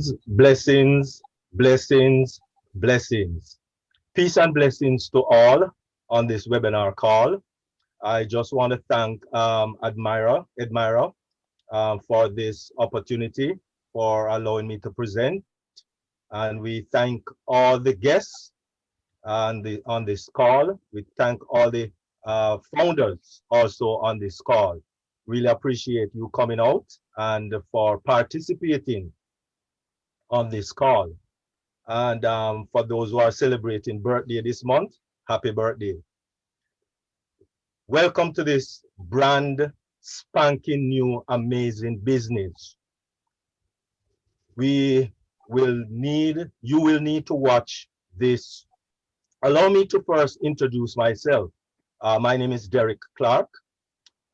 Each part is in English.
Blessings, blessings, blessings. Peace and blessings to all on this webinar call. I just want to thank Admira, for this opportunity, for allowing me to present. And we thank all the guests on this call. We thank all the founders also on this call. Really appreciate you coming out and for participating on this call. And for those who are celebrating birthday this month, happy birthday. Welcome to this brand spanking new amazing business. You will need to watch this. Allow me to first introduce myself. My name is Derek Clark.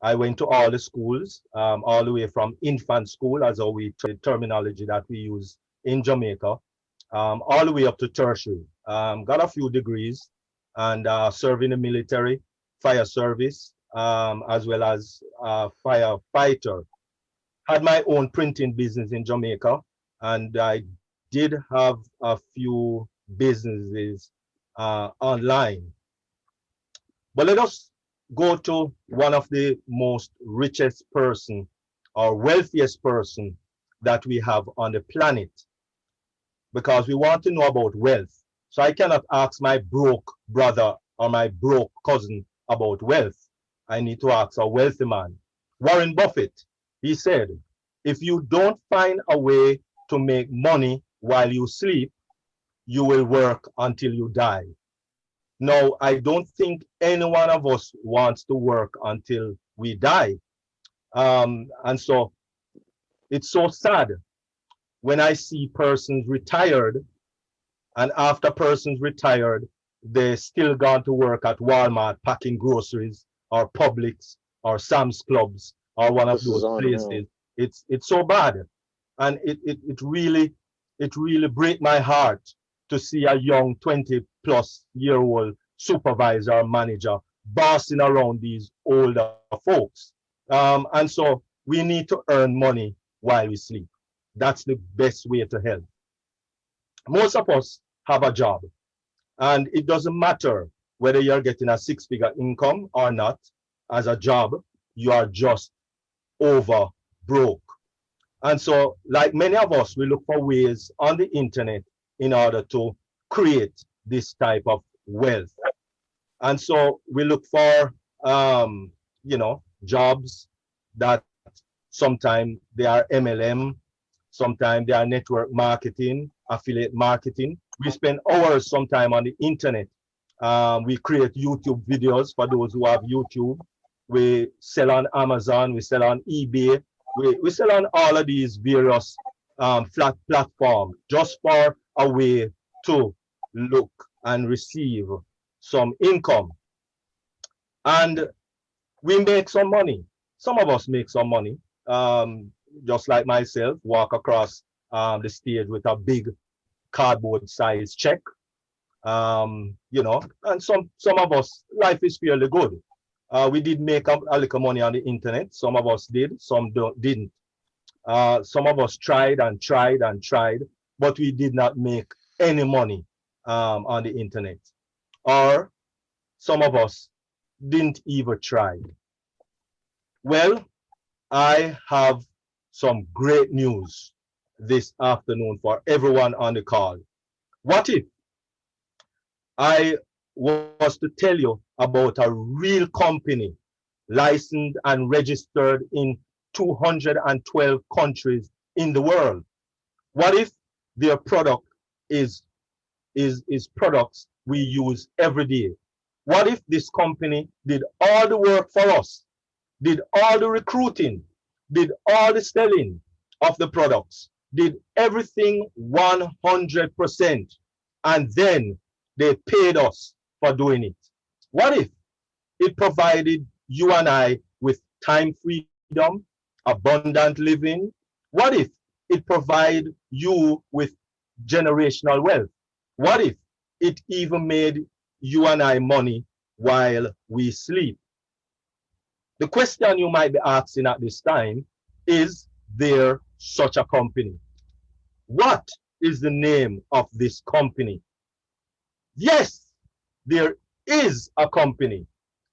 I went to all the schools, all the way from infant school, as our terminology that we use in Jamaica, all the way up to tertiary. Got a few degrees and served in the military, fire service, as well as firefighter. Had my own printing business in Jamaica, and I did have a few businesses online. But let us go to one of the most richest person or wealthiest person that we have on the planet, because we want to know about wealth. So I cannot ask my broke brother or my broke cousin about wealth. I need to ask a wealthy man. Warren Buffett, he said, if you don't find a way to make money while you sleep, you will work until you die. Now, I don't think any one of us wants to work until we die. And so it's so sad when I see persons retired, and after persons retired, they still gone to work at Walmart packing groceries or Publix or Sam's Clubs or one of those places. It's so bad. And it really break my heart to see a young 20-plus-year-old supervisor or manager bossing around these older folks. And so we need to earn money while we sleep. That's the best way to help. Most of us have a job, and it doesn't matter whether you're getting a six-figure income or not. As a job, you are just over broke. And so, like many of us, we look for ways on the internet in order to create this type of wealth. And so we look for, jobs that sometimes they are MLM, sometimes they are network marketing, affiliate marketing. We spend hours sometime on the internet. We create YouTube videos for those who have YouTube. We sell on Amazon, we sell on eBay, we sell on all of these various flat platforms just for a way to look and receive some income. And we make some money. Some of us make some money. Just like myself, walk across the stage with a big cardboard size check. And some of us, life is fairly good. We did make a little money on the internet. Some of us did, some didn't. Some of us tried and tried and tried, but we did not make any money on the internet. Or some of us didn't even try. Well, I have some great news this afternoon for everyone on the call. What if I was to tell you about a real company licensed and registered in 212 countries in the world? What if their product is products we use every day? What if this company did all the work for us, did all the recruiting, did all the selling of the products, did everything 100%, and then they paid us for doing it? What if it provided you and I with time freedom, abundant living? What if it provided you with generational wealth? What if it even made you and I money while we sleep? The question you might be asking at this time, is there such a company? What is the name of this company? Yes, there is a company,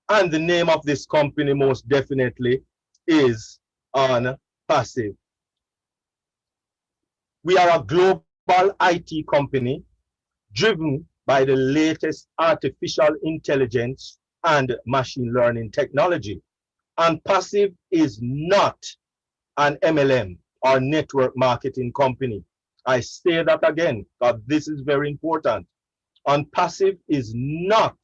and the name of this company most definitely is Onpassive. We are a global IT company driven by the latest artificial intelligence and machine learning technology. Onpassive is not an MLM or network marketing company. I say that again, because this is very important. Onpassive is not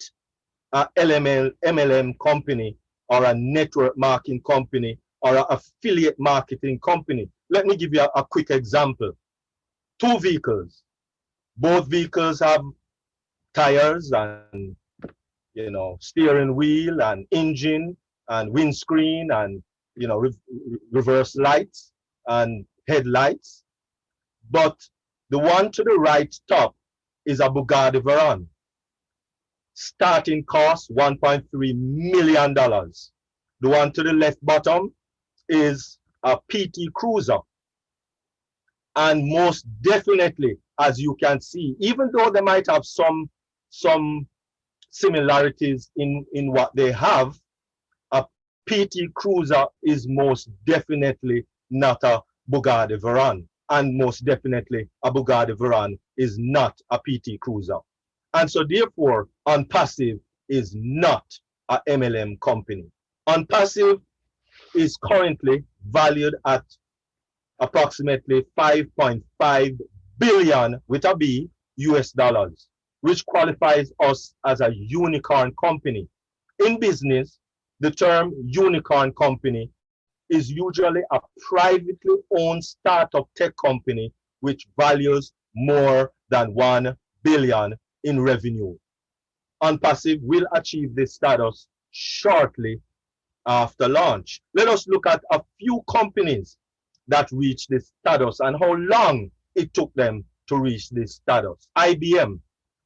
a MLM company or a network marketing company or an affiliate marketing company. Let me give you a quick example. Two vehicles. Both vehicles have tires and steering wheel and engine and windscreen and reverse lights and headlights. But the one to the right top is a Bugatti Veyron. Starting cost $1.3 million. The one to the left bottom is a PT Cruiser. And most definitely, as you can see, even though they might have some similarities in what they have, a PT Cruiser is most definitely not a Bugatti Veyron. And most definitely, a Bugatti Veyron is not a PT Cruiser. And so therefore, Onpassive is not a MLM company. Onpassive is currently valued at approximately 5.5 billion with a B US dollars, which qualifies us as a unicorn company. In business, the term unicorn company is usually a privately owned startup tech company which values more than 1 billion in revenue. Onpassive will achieve this status shortly after launch. Let us look at a few companies that reached this status and how long it took them to reach this status. IBM,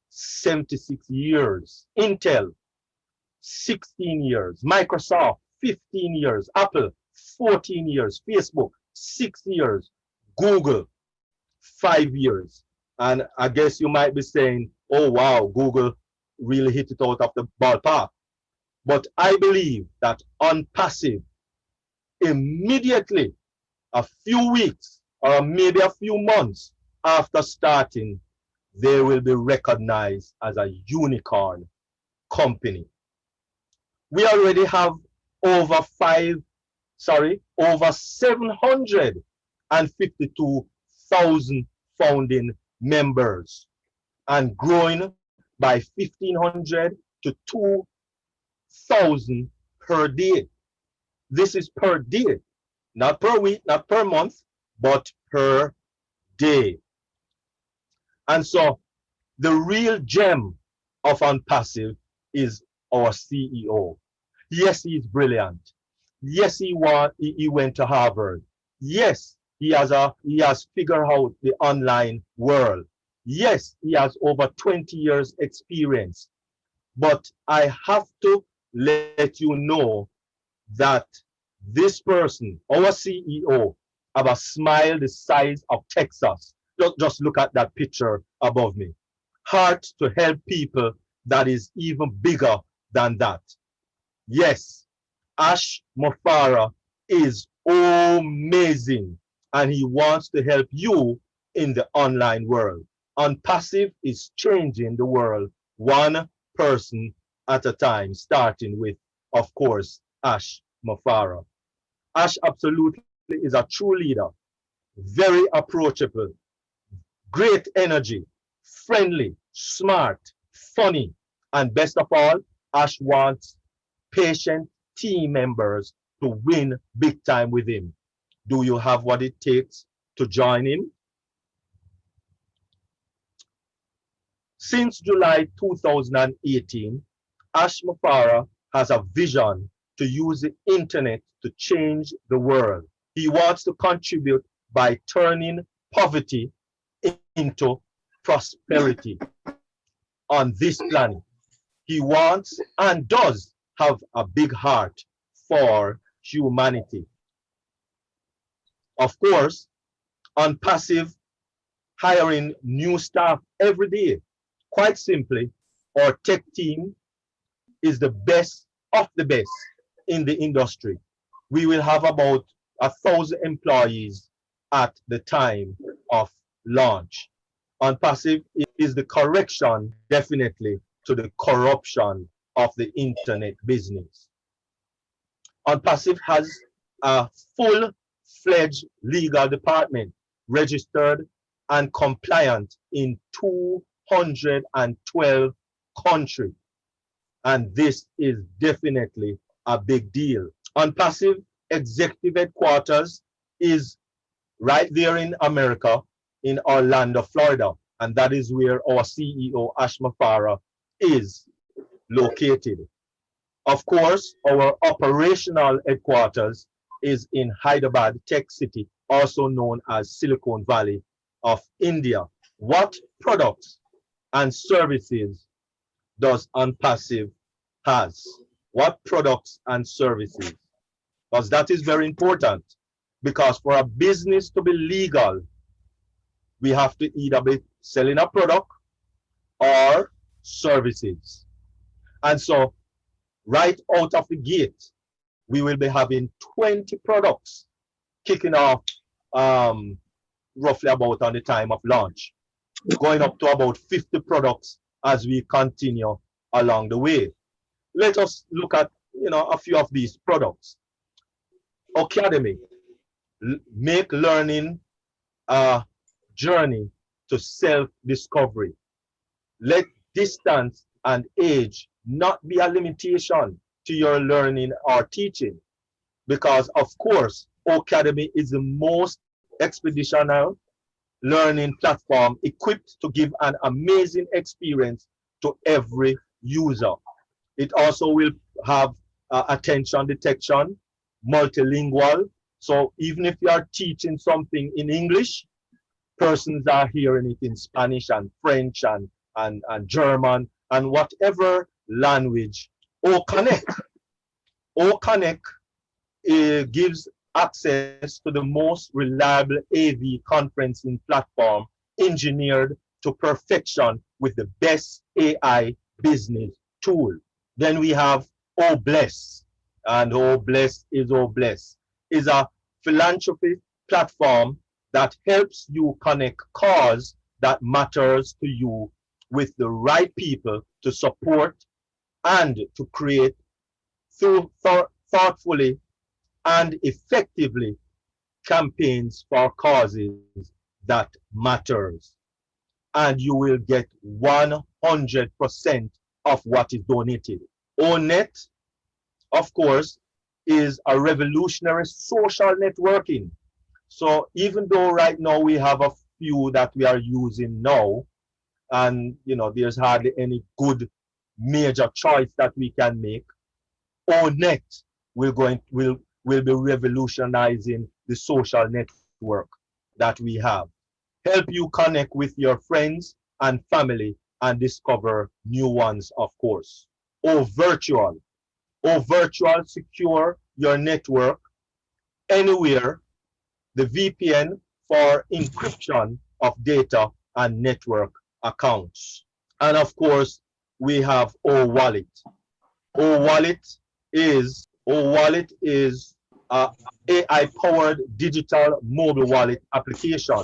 76 years. Intel, 16 years. Microsoft, 15 years. Apple, 14 years. Facebook, 6 years. Google, 5 years. And I guess you might be saying, oh wow, Google really hit it out of the ballpark. But I believe that Onpassive immediately, a few weeks or maybe a few months after starting, they will be recognized as a unicorn company. We already have over 752,000 founding members and growing by 1,500 to 2,000 per day. This is per day, not per week, not per month, but per day. And so the real gem of Onpassive is our CEO. Yes, he's brilliant. Yes, he went to Harvard. Yes, he has figured out the online world. Yes, he has over 20 years experience. But I have to let you know that this person, our CEO, have a smile the size of Texas. Just look at that picture above me. Heart to help people that is even bigger than that. Yes, Ash Mofara is amazing and he wants to help you in the online world. Onpassive is changing the world one person at a time, starting with, of course, Ash Mofara. Ash absolutely is a true leader, very approachable, great energy, friendly, smart, funny, and best of all, Ash wants patient team members to win big time with him. Do you have what it takes to join him? Since July 2018, Ash Mofara has a vision to use the internet to change the world. He wants to contribute by turning poverty into prosperity on this planet. He wants and does have a big heart for humanity. Of course, Onpassive hiring new staff every day. Quite simply, our tech team is the best of the best in the industry. We will have about 1,000 employees at the time of launch. Onpassive is the correction, definitely, to the corruption of the internet business. Onpassive has a full-fledged legal department, registered and compliant in 212 countries. And this is definitely a big deal. Onpassive executive headquarters is right there in America, in Orlando, Florida. And that is where our CEO, Ashma Farah, is located. Of course, our operational headquarters is in Hyderabad Tech City, also known as Silicon Valley of India. What products and services does Onpassive has? What products and services? Because that is very important. Because for a business to be legal, we have to either be selling a product or services. And so right out of the gate, we will be having 20 products kicking off roughly about on the time of launch, going up to about 50 products as we continue along the way. Let us look at a few of these products. Academy, make learning a journey to self-discovery. Let distance and age not be a limitation to your learning or teaching, because of course Academy is the most expeditional learning platform equipped to give an amazing experience to every user. It also will have attention detection, multilingual. So even if you are teaching something in English, persons are hearing it in Spanish and French and German and whatever language. O-Connect gives access to the most reliable AV conferencing platform engineered to perfection with the best AI business tool. Then we have O-Bless, and O-Bless is a philanthropy platform that helps you connect cause that matters to you with the right people to support and to create thoughtfully and effectively campaigns for causes that matters. And you will get 100% of what is donated. ONET, of course, is a revolutionary social networking. So even though right now we have a few that we are using now, and there's hardly any good major choice that we can make, ONET will be revolutionizing the social network that we have. Help you connect with your friends and family and discover new ones, of course. Virtual secure your network anywhere. The VPN for encryption of data and network accounts. And of course, we have O-Wallet. O-Wallet is a AI-powered digital mobile wallet application.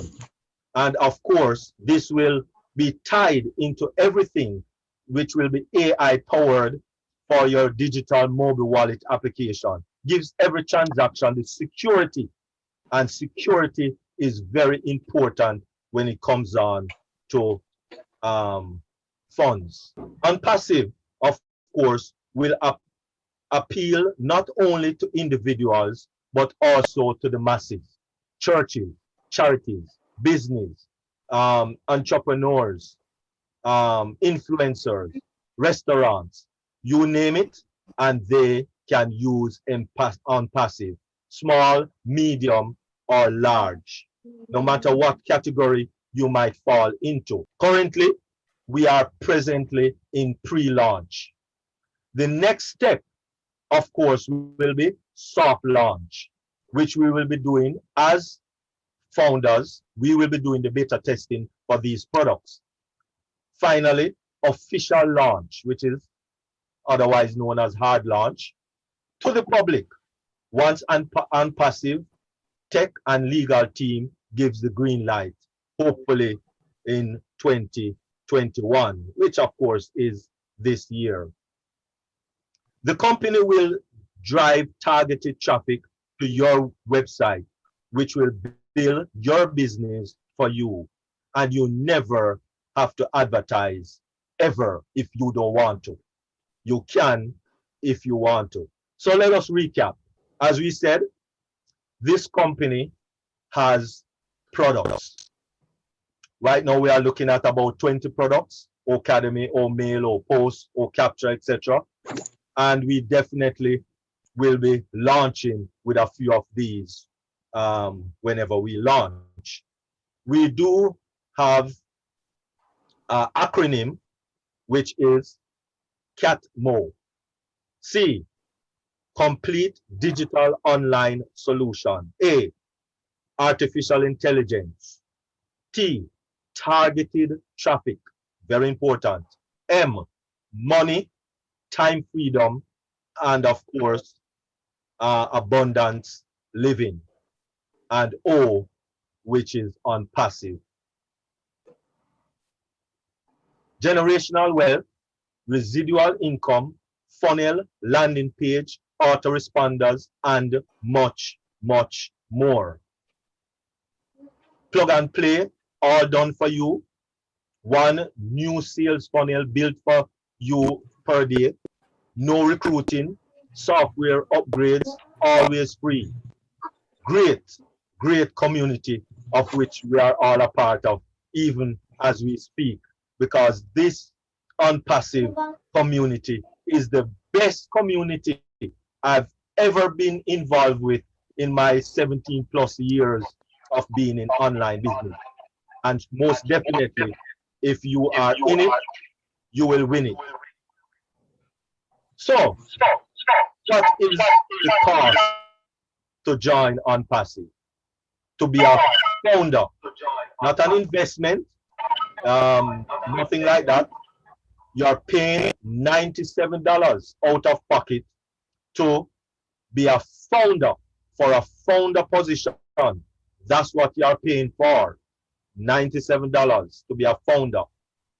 And of course, this will be tied into everything which will be AI-powered for your digital mobile wallet application. Gives every transaction the security, and security is very important when it comes on to funds. Onpassive, of course, will appeal not only to individuals, but also to the masses, churches, charities, business, entrepreneurs, influencers, restaurants, you name it, and they can use Onpassive, small, medium, or large, no matter what category you might fall into. Currently, we are presently in pre-launch. The next step, of course, will be soft launch, which we will be doing as founders, we will be doing the beta testing for these products. Finally, official launch, which is otherwise known as hard launch, to the public once Onpassive tech and legal team gives the green light, hopefully in 2021, which of course is this year. The company will drive targeted traffic to your website, which will build your business for you. And you never have to advertise ever if you don't want to. You can if you want to. So let us recap. As we said, this company has products. Right now we are looking at about 20 products, Academy, or Mail, or Post, or Capture, etc. And we definitely will be launching with a few of these whenever we launch. We do have an acronym, which is CATMO. C, complete digital online solution. A, artificial intelligence. T, targeted traffic, very important. M, money, time freedom, and of course, abundance living. And O, which is Onpassive. Generational wealth, residual income, funnel, landing page, autoresponders, and much, much more. Plug and play, all done for you. One new sales funnel built for you per day. No recruiting, software upgrades, always free. Great, great community of which we are all a part of, even as we speak, because this Onpassive community is the best community I've ever been involved with in my 17 plus years of being in online business. And most definitely, if you are in it, you will win it. So, what is the cost to join Onpassive? To be a founder, not an investment, nothing like that. You're paying $97 out of pocket to be a founder, for a founder position. That's what you're paying for, $97 to be a founder.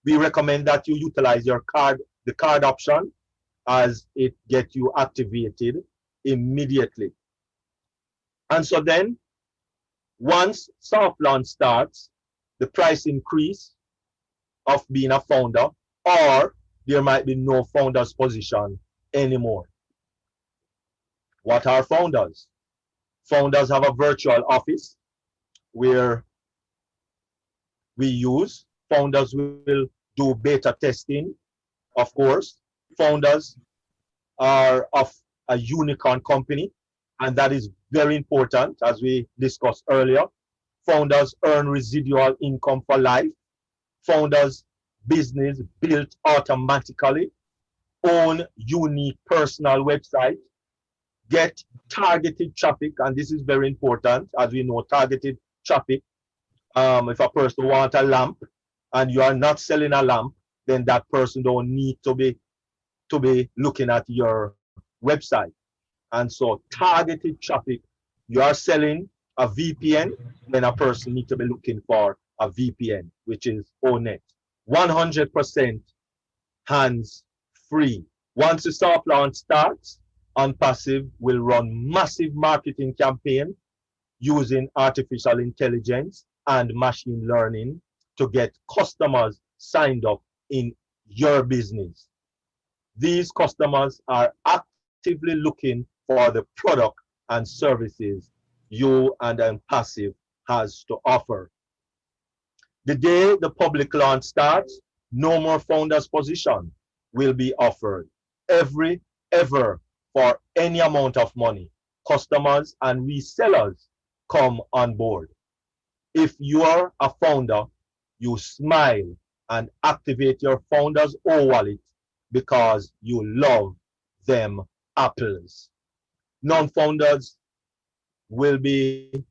We recommend that you utilize your card, the card option, as it gets you activated immediately. And so then, once soft launch starts, the price increase of being a founder, or there might be no founder's position anymore. What are founders? Founders have a virtual office where we use. Founders will do beta testing, of course. Founders are of a unicorn company, and that is very important, as we discussed earlier. Founders earn residual income for life. Founders' business built automatically. Own unique personal website. Get targeted traffic, and this is very important, as we know, targeted traffic. If a person wants a lamp and you are not selling a lamp, then that person don't need to be looking at your website. And so targeted traffic, you are selling a VPN, then a person needs to be looking for a VPN, which is ONET. 100% hands free. Once the soft launch starts, Onpassive will run massive marketing campaign using artificial intelligence and machine learning to get customers signed up in your business. These customers are actively looking for the product and services you and Onpassive has to offer. The day the public launch starts, no more founders position will be offered. Ever, for any amount of money, customers and resellers come on board. If you are a founder, you smile and activate your founder's wallet because you love them apples. Non-founders will be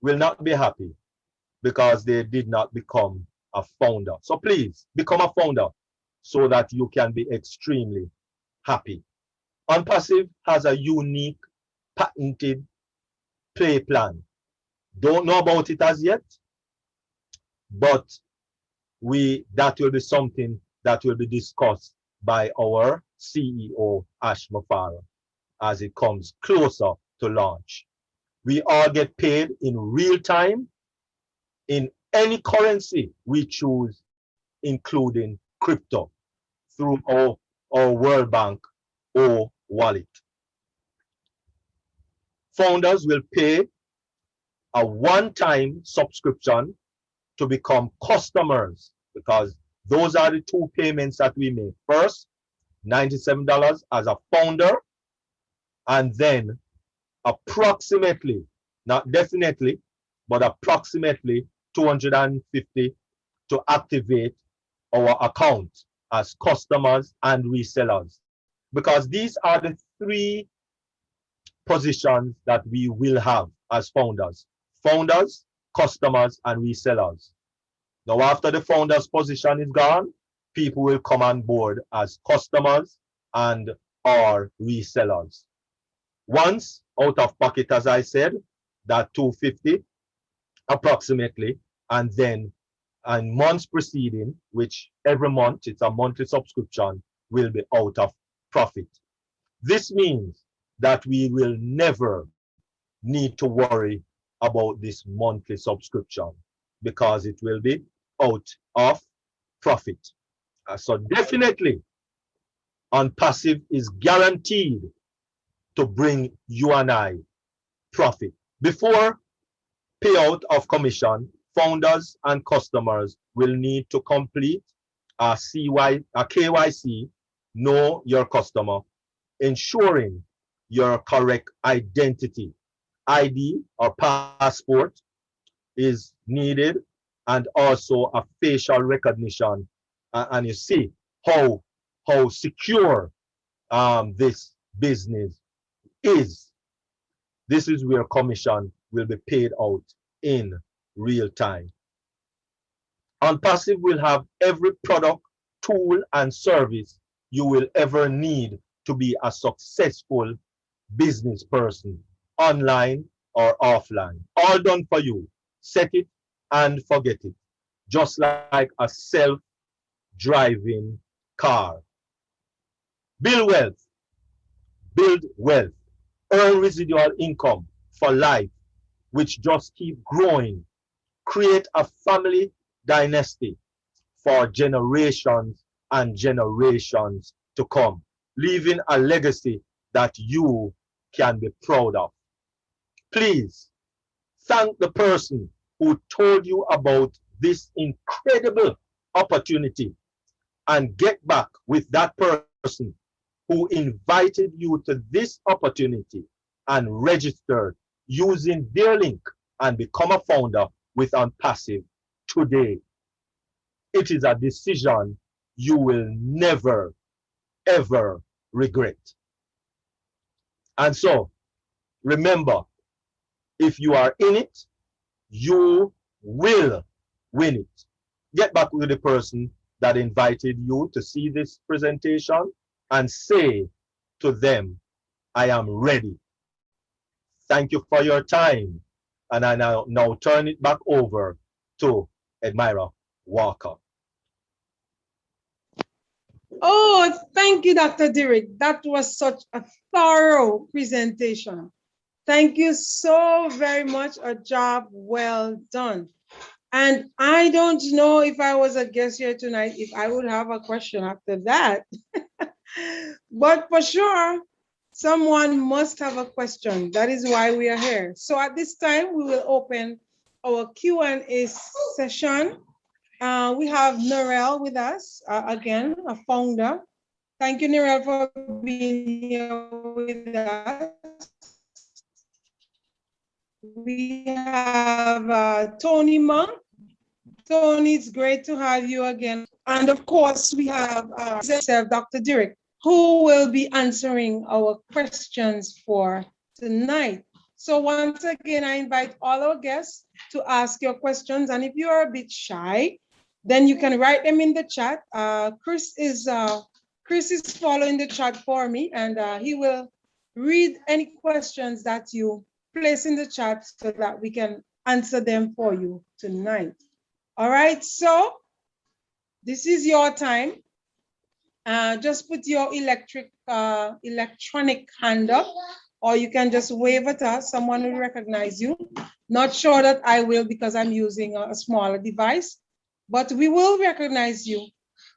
will not be happy because they did not become a founder. So please become a founder so that you can be extremely happy. Onpassive has a unique patented play plan. Don't know about it as yet, but that will be something that will be discussed by our CEO, Ash Mafara, as it comes closer to launch. We all get paid in real time in any currency we choose, including crypto, through our World Bank or wallet. Founders will pay a one-time subscription to become customers, because those are the two payments that we make. First, $97 as a founder, and then approximately, not definitely, but approximately $250 to activate our account as customers and resellers. Because these are the three positions that we will have as founders. Founders, customers, and resellers. Now, after the founder's position is gone, people will come on board as customers and or resellers. Once out of pocket, as I said, that $250 approximately, and then and months preceding, which every month, it's a monthly subscription, will be out of profit. This means that we will never need to worry about this monthly subscription because it will be out of profit. So definitely, Onpassive is guaranteed to bring you and I profit. Before payout of commission, founders and customers will need to complete a KYC, know your customer, ensuring your correct identity. ID or passport is needed, and also a facial recognition. And you see how secure this business is. This is where commission will be paid out in real time. Onpassive will have every product, tool, and service you will ever need to be a successful business person, online or offline. All done for you. Set it and forget it. Just like a self-driving car. Build wealth, earn residual income for life, which just keep growing. Create a family dynasty for generations and generations to come, leaving a legacy that you can be proud of. Please thank the person who told you about this incredible opportunity, and get back with that person who invited you to this opportunity and registered using their link and become a founder with Onpassive today. It is a decision you will never, ever regret. And so, remember, if you are in it, you will win it. Get back with the person that invited you to see this presentation and say to them, I am ready. Thank you for your time. And I now turn it back over to Admira Walker. Oh, thank you, Dr. Derek. That was such a thorough presentation. Thank you so very much. A job well done. And I don't know if I was a guest here tonight, if I would have a question after that. But for sure, someone must have a question. That is why we are here. So at this time, we will open our Q&A session. We have Narelle with us, again, a founder. Thank you, Narelle, for being here with us. We have Tony Monk. Tony, it's great to have you again. And of course, we have Dr. Derek, who will be answering our questions for tonight. So once again, I invite all our guests to ask your questions. And if you are a bit shy, then you can write them in the chat. Chris is following the chat for me, and he will read any questions that you place in the chat so that we can answer them for you tonight. All right, so this is your time. Just put your electronic hand up, or you can just wave at us. Someone will recognize you. Not sure that I will because I'm using a smaller device, but we will recognize you,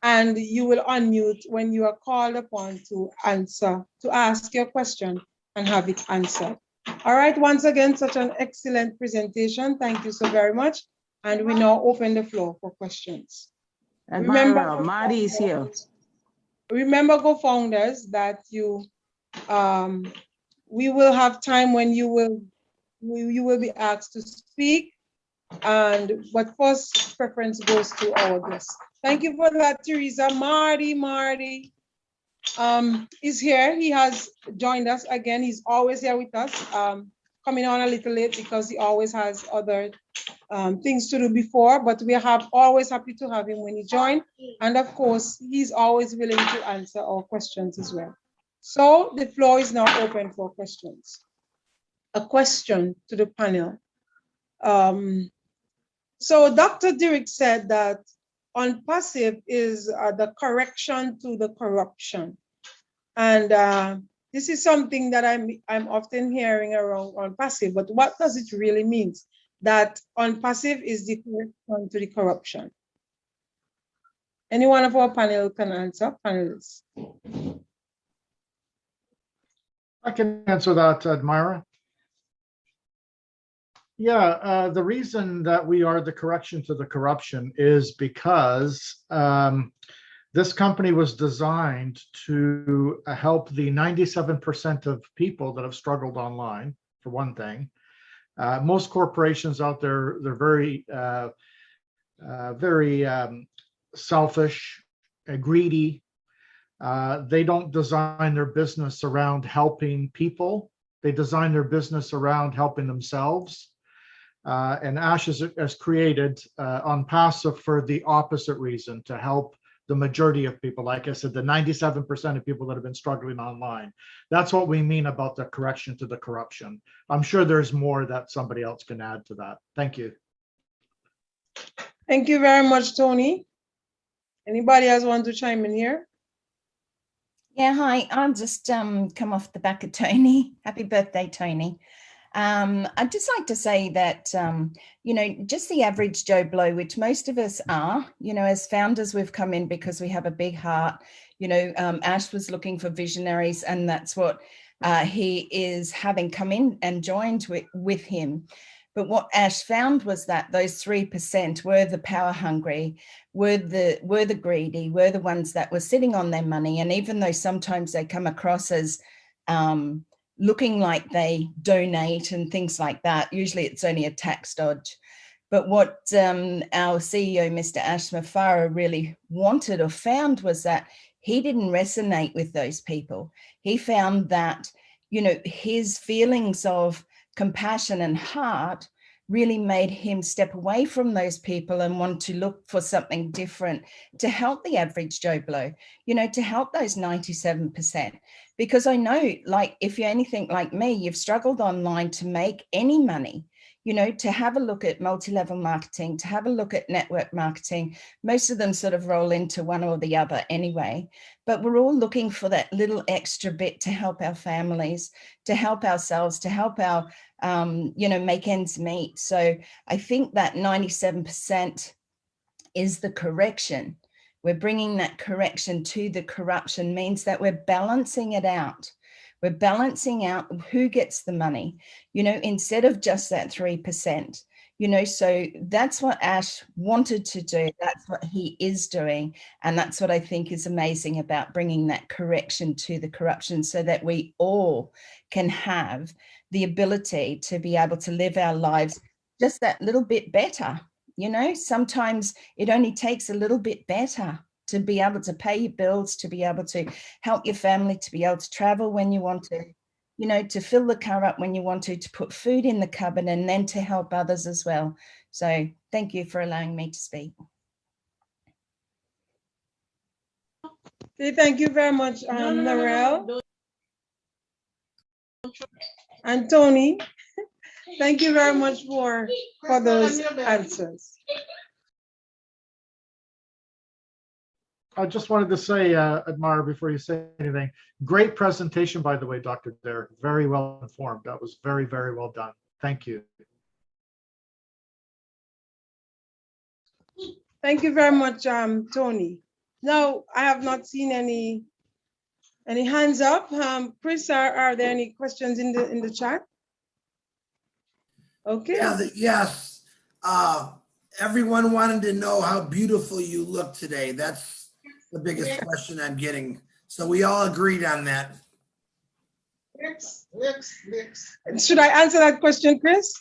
and you will unmute when you are called upon to ask your question and have it answered. All right, once again, such an excellent presentation. Thank you so very much. And we now open the floor for questions. Admiral, Marty is here. Remember, co-founders, that we will have time when you will be asked to speak, but first preference goes to our guests. Thank you for that, Teresa. Marty is here. He has joined us again. He's always here with us, coming on a little late because he always has other things to do before, but we are always happy to have him when he joins. And of course, he's always willing to answer our questions as well. So the floor is now open for questions. A question to the panel. So Dr. Dirk said that Onpassive is the correction to the corruption. And this is something that I'm often hearing around Onpassive, but what does it really mean? That Onpassive is the correction to the corruption? Any one of our panel can answer, panelists. I can answer that, Admira. Yeah, the reason that we are the correction to the corruption is because this company was designed to help the 97% of people that have struggled online, for one thing. Most corporations out there, they're very selfish, greedy. They don't design their business around helping people. They design their business around helping themselves. And Ash has created Onpassive for the opposite reason, to help the majority of people. Like I said, the 97% of people that have been struggling online. That's what we mean about the correction to the corruption. I'm sure there's more that somebody else can add to that. Thank you. Thank you very much, Tony. Anybody else want to chime in here? Yeah, hi. I'll just come off the back of Tony. Happy birthday, Tony. I'd just like to say that, just the average Joe Blow, which most of us are, as founders, we've come in because we have a big heart. Ash was looking for visionaries, and that's what he is having come in and joined with him. But what Ash found was that those 3% were the power hungry, were the greedy, were the ones that were sitting on their money. And even though sometimes they come across as looking like they donate and things like that, usually it's only a tax dodge. But what our CEO, Mr. Ash Mafara, really wanted or found was that he didn't resonate with those people. He found that, his feelings of compassion and heart really made him step away from those people and want to look for something different to help the average Joe Blow, to help those 97%. Because I know, like, if you're anything like me, you've struggled online to make any money, to have a look at multi-level marketing, to have a look at network marketing. Most of them sort of roll into one or the other anyway, but we're all looking for that little extra bit to help our families, to help ourselves, to help our, make ends meet. So I think that 97% is the correction. We're bringing that correction to the corruption, means that we're balancing it out. We're balancing out who gets the money, instead of just that 3%, so that's what Ash wanted to do. That's what he is doing. And that's what I think is amazing about bringing that correction to the corruption, so that we all can have the ability to be able to live our lives just that little bit better. Sometimes it only takes a little bit better to be able to pay your bills, to be able to help your family, to be able to travel when you want to. you know, to fill the car up when you want to put food in the cupboard, and then to help others as well. So thank you for allowing me to speak. Okay, thank you very much, Narelle. And Tony, thank you very much for those answers. I just wanted to say, Admire, before you say anything, great presentation, by the way, Dr. Derek. Very well informed. That was very, very well done. Thank you. Thank you very much, Tony. Now, I have not seen any hands up. Chris, are there any questions in the chat? Okay. Yeah, yes. Everyone wanted to know how beautiful you look today. That's the biggest question I'm getting. So we all agreed on that. Should I answer that question, Chris?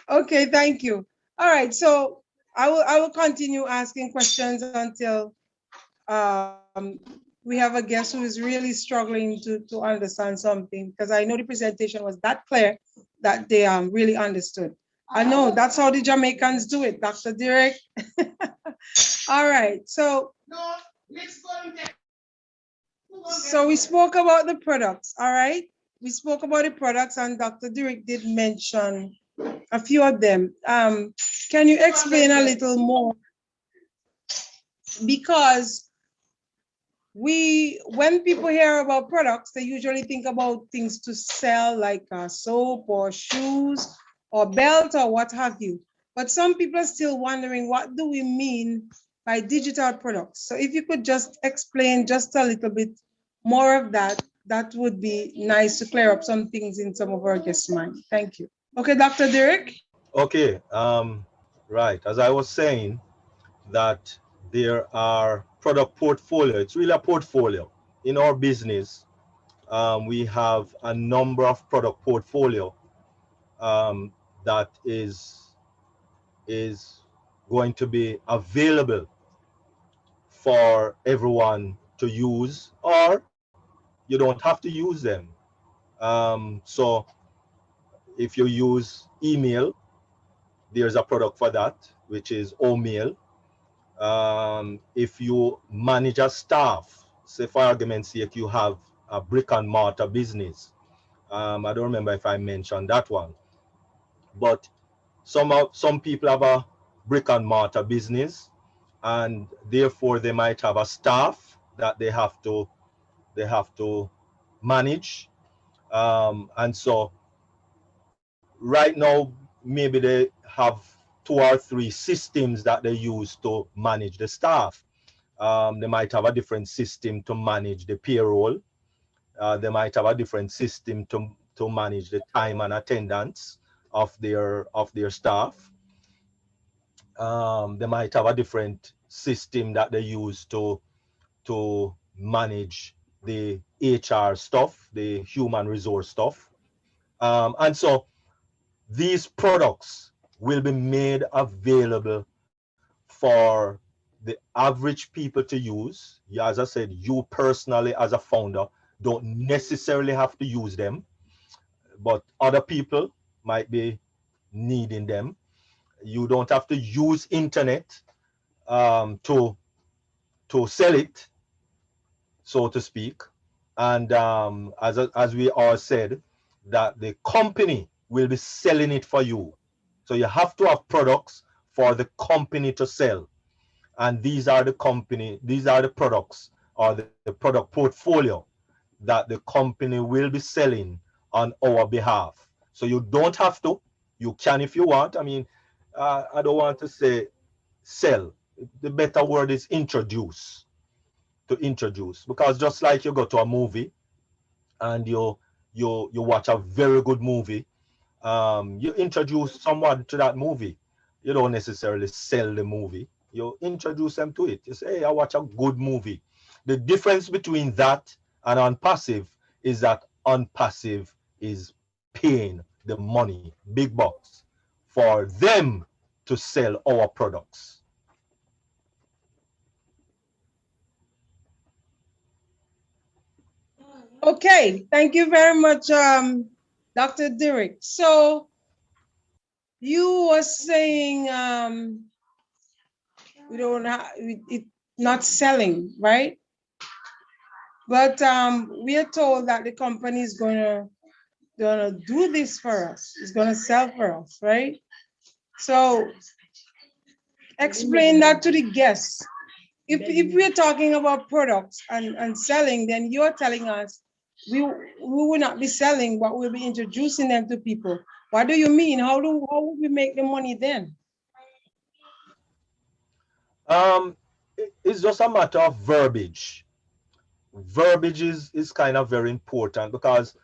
Okay, thank you. All right, so I will continue asking questions until we have a guest who is really struggling to understand something, because I know the presentation was that clear that they really understood. I know that's how the Jamaicans do it, Dr. Derek. All right, so we spoke about the products, all right? We spoke about the products, and Dr. Derek did mention a few of them. Can you explain a little more? Because when people hear about products, they usually think about things to sell, like soap or shoes or belt or what have you. But some people are still wondering, what do we mean by digital products? So if you could just explain just a little bit more of that, that would be nice to clear up some things in some of our guests' minds. Thank you. Okay, Dr. Derek. Okay, right. As I was saying, that there are product portfolio. It's really a portfolio. In our business, we have a number of product portfolio that is going to be available for everyone to use, or you don't have to use them. So if you use email, there's a product for that, which is Omail. If you manage a staff, say for argument's sake, you have a brick and mortar business. I don't remember if I mentioned that one, but some people have a brick and mortar business, and therefore they might have a staff that they have to manage. And so right now, maybe they have 2 or 3 systems that they use to manage the staff. They might have a different system to manage the payroll. They might have a different system to manage the time and attendance of their staff. They might have a different system that they use to manage the HR stuff, the human resource stuff. And so these products will be made available for the average people to use. Yeah, as I said, you personally as a founder don't necessarily have to use them, but other people might be needing them. You don't have to use internet to sell it, so to speak. And as we all said, that the company will be selling it for you. So you have to have products for the company to sell. And these are the products, or the product portfolio that the company will be selling on our behalf. So you don't have to, you can if you want. I mean, I don't want to say sell. The better word is introduce. To introduce, because just like you go to a movie and you watch a very good movie, you introduce someone to that movie. You don't necessarily sell the movie. You introduce them to it. You say, hey, I watch a good movie. The difference between that and Onpassive is that Onpassive is paying the money, big bucks, for them to sell our products. Okay, thank you very much, Dr. Derek. So you were saying we don't have it not selling, right? But we are told that the company is gonna do this for us. It's gonna sell for us, right? So explain that to the guests. If we're talking about products and selling, then you're telling us we will not be selling, but we'll be introducing them to people. What do you mean? How would we make the money then? It's just a matter of verbiage. Verbiage is kind of very important because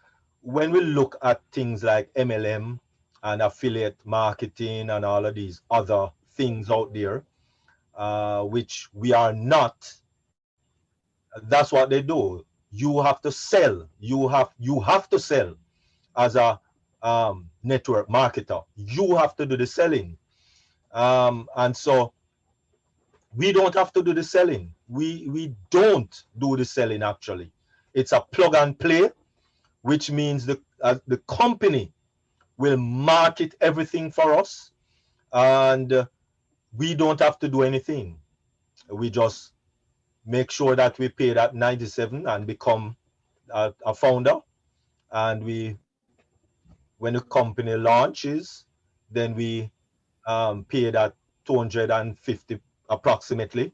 when we look at things like MLM and affiliate marketing and all of these other things out there, which we are not, that's what they do. You have to sell. You have to sell as a network marketer. You have to do the selling, and so we don't have to do the selling. We don't do the selling actually. It's a plug and play, which means the company will market everything for us, and we don't have to do anything. We just make sure that we pay that 97 and become a founder, and we when the company launches, then we pay that 250 approximately,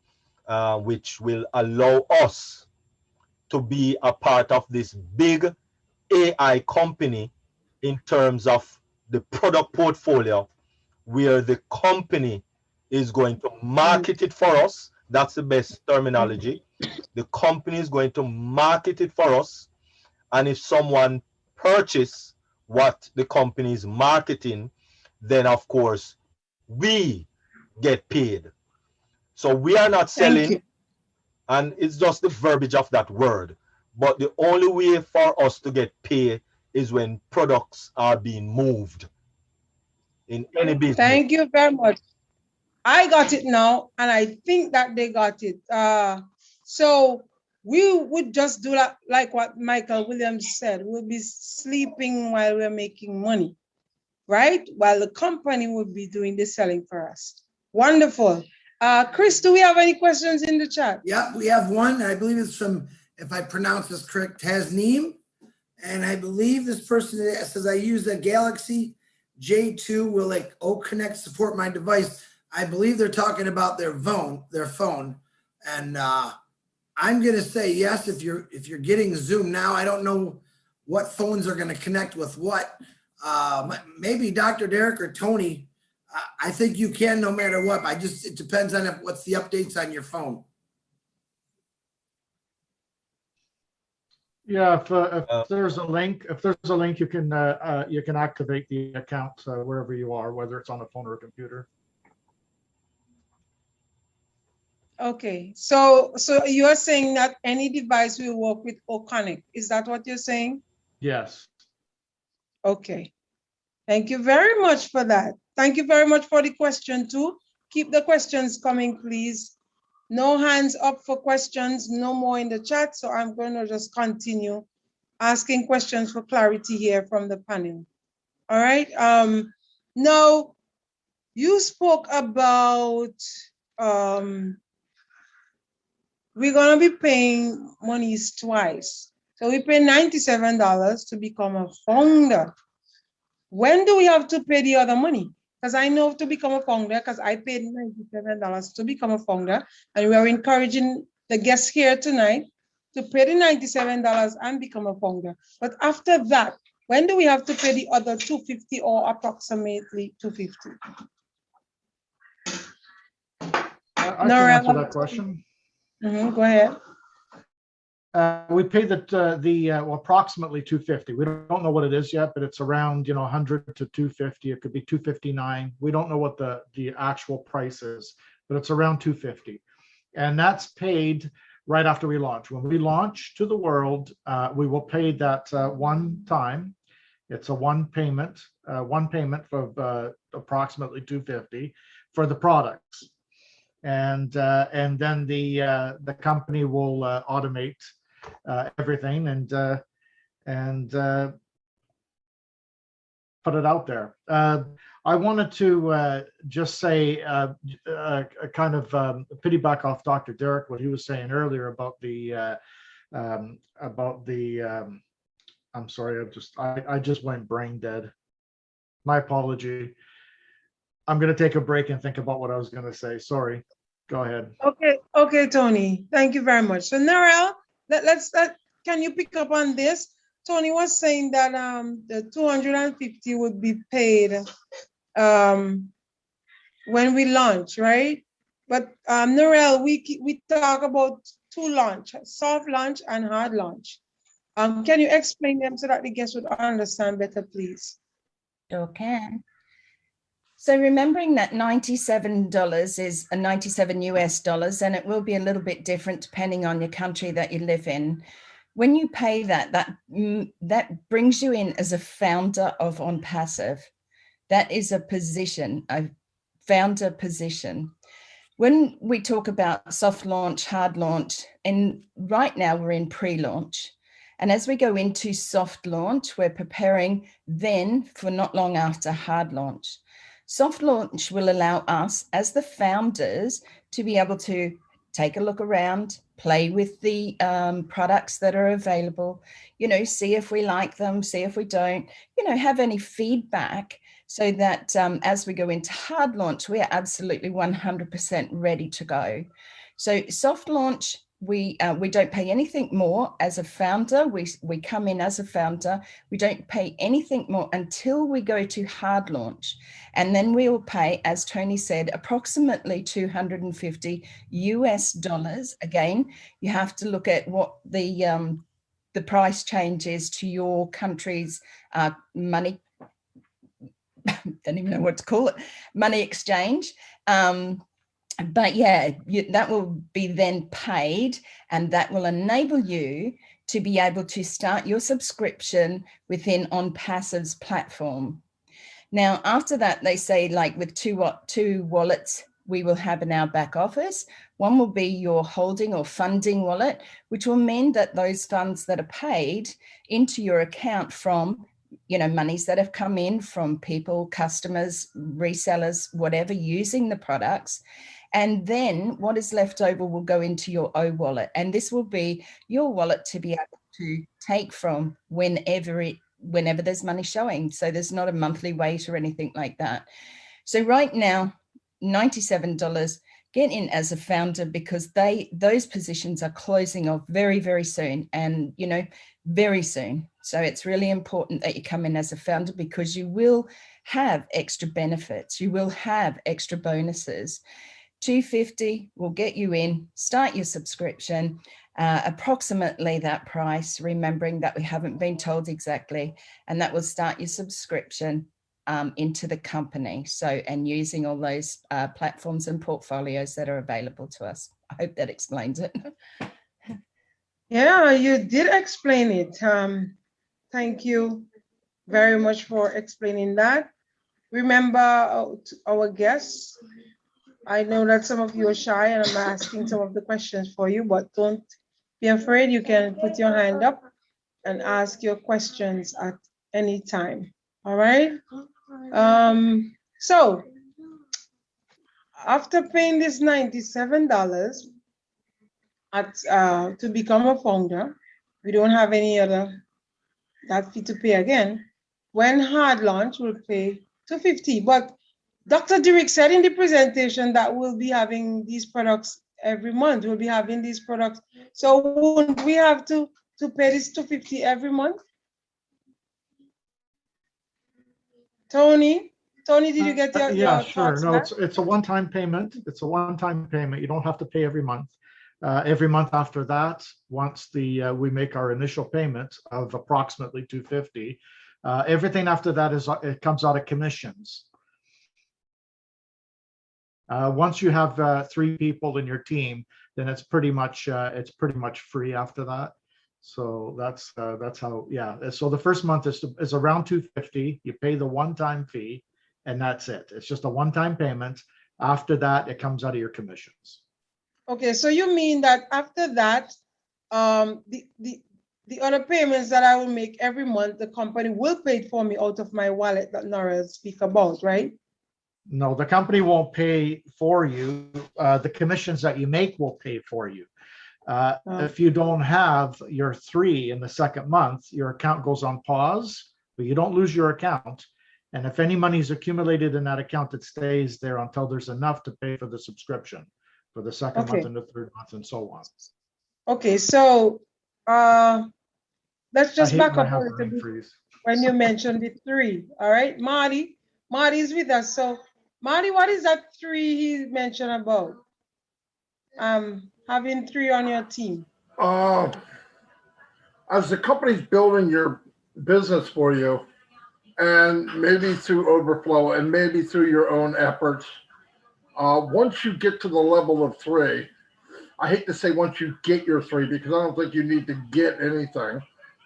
which will allow us to be a part of this big AI company in terms of the product portfolio, where the company is going to market it for us. That's the best terminology. The company is going to market it for us. And if someone purchase what the company is marketing, then of course we get paid. So we are not Thank selling, you. and it's just the verbiage of that word. But the only way for us to get paid is when products are being moved in any business. Thank you very much. I got it now, and I think that they got it. So we would just do that, like what Michael Williams said. We'll be sleeping while we're making money, right? While the company would be doing the selling for us. Wonderful. Chris, do we have any questions in the chat? Yeah, we have one. I believe it's from, if I pronounce this correct, Tasneem. And I believe this person says, I use a Galaxy J2. Will like O Connect support my device? I believe they're talking about their phone. And I'm gonna say yes if you're getting Zoom now. I don't know what phones are gonna connect with what. Maybe Dr. Derek or Tony. I think you can no matter what. It depends on what's the updates on your phone. Yeah, if there's a link, you can activate the account wherever you are, whether it's on a phone or a computer. Okay, so you are saying that any device will work with O-Connect. Is that what you're saying? Yes. Okay. Thank you very much for that. Thank you very much for the question too. Keep the questions coming, please. No hands up for questions, no more in the chat. So I'm going to just continue asking questions for clarity here from the panel. All right. Now, you spoke about we're going to be paying monies twice. So we pay $97 to become a founder. When do we have to pay the other money? Because I know to become a founder, because I paid $97 to become a founder, and we are encouraging the guests here tonight to pay the $97 and become a founder. But after that, when do we have to pay the other $250 or approximately $250? I can answer that question. Go ahead. We pay approximately $250. We don't know what it is yet, but it's around 100 to $250. It could be $259. We don't know what the actual price is, but it's around $250, and that's paid right after we launch. When we launch to the world, we will pay that one time. It's a one payment of approximately $250 for the products, and then the company will automate everything, and and put it out there. I wanted to just say, kind of piggyback off Dr. Derek, what he was saying earlier about the I'm sorry, I just went brain dead. My apology. I'm going to take a break and think about what I was going to say. Sorry. Go ahead. Okay, Tony. Thank you very much. So Narelle, can you pick up on this? Tony was saying that the 250 would be paid when we launch, right? But Narelle, we talk about two launch, soft launch and hard launch. Can you explain them so that the guests would understand better, please? Sure can. So remembering that $97 is a 97 US dollars, and it will be a little bit different depending on your country that you live in. When you pay that brings you in as a founder of Onpassive. That is a position, a founder position. When we talk about soft launch, hard launch, and right now we're in pre-launch. And as we go into soft launch, we're preparing then for not long after hard launch. Soft launch will allow us as the founders to be able to take a look around, play with the products that are available, see if we like them, see if we don't, have any feedback, so that as we go into hard launch, we are absolutely 100% ready to go. So soft launch, we don't pay anything more as a founder. We come in as a founder. We don't pay anything more until we go to hard launch. And then we will pay, as Tony said, approximately $250 US. Again, you have to look at what the price change is to your country's money. Don't even know what to call it, money exchange. But yeah, that will be then paid, and that will enable you to be able to start your subscription within Onpassive's platform. Now, after that, they say, like with two wallets we will have in our back office. One will be your holding or funding wallet, which will mean that those funds that are paid into your account from monies that have come in from people, customers, resellers, whatever, using the products. And then what is left over will go into your O wallet. And this will be your wallet to be able to take from whenever there's money showing. So there's not a monthly wait or anything like that. So right now, $97, get in as a founder, because those positions are closing off very, very soon, and very soon. So it's really important that you come in as a founder, because you will have extra benefits, you will have extra bonuses. $250 will get you in, start your subscription, approximately that price, remembering that we haven't been told exactly, and that will start your subscription into the company. So, and using all those platforms and portfolios that are available to us. I hope that explains it. Yeah, you did explain it. Thank you very much for explaining that. Remember our guests. I know that some of you are shy and I'm asking some of the questions for you, but don't be afraid. You can put your hand up and ask your questions at any time. All right. So after paying this $97 to become a founder, we don't have any other that fee to pay again. When hard launch, we'll pay $250. But Dr. Derek said in the presentation that we'll be having these products every month. We'll be having these products. So wouldn't we have to pay this $250 every month? Tony, did you get your yeah, sure. No, back? it's a one-time payment. It's a one-time payment. You don't have to pay every month. Every month after that, once we make our initial payment of approximately $250, everything after that it comes out of commissions. Once you have 3 people in your team, then it's pretty much free after that. So that's how, yeah. So the first month is around $250. You pay the one-time fee, and that's it. It's just a one-time payment. After that, it comes out of your commissions. Okay, so you mean that after that, the other payments that I will make every month, the company will pay it for me out of my wallet that Nora speak about, right? No, the company won't pay for you. The commissions that you make will pay for you. If you don't have your 3 in the second month, your account goes on pause, but you don't lose your account. And if any money is accumulated in that account, it stays there until there's enough to pay for the subscription for the second month and the third month and so on. Okay, so let's I just hate back when I up a have little brain bit freeze. when you mentioned the 3. All right, Marty. Marty's with us. So Marty, what is that 3 he mentioned about? Having 3 on your team. As the company's building your business for you, and maybe through overflow and maybe through your own efforts, once you get to the level of 3, I hate to say once you get your 3, because I don't think you need to get anything,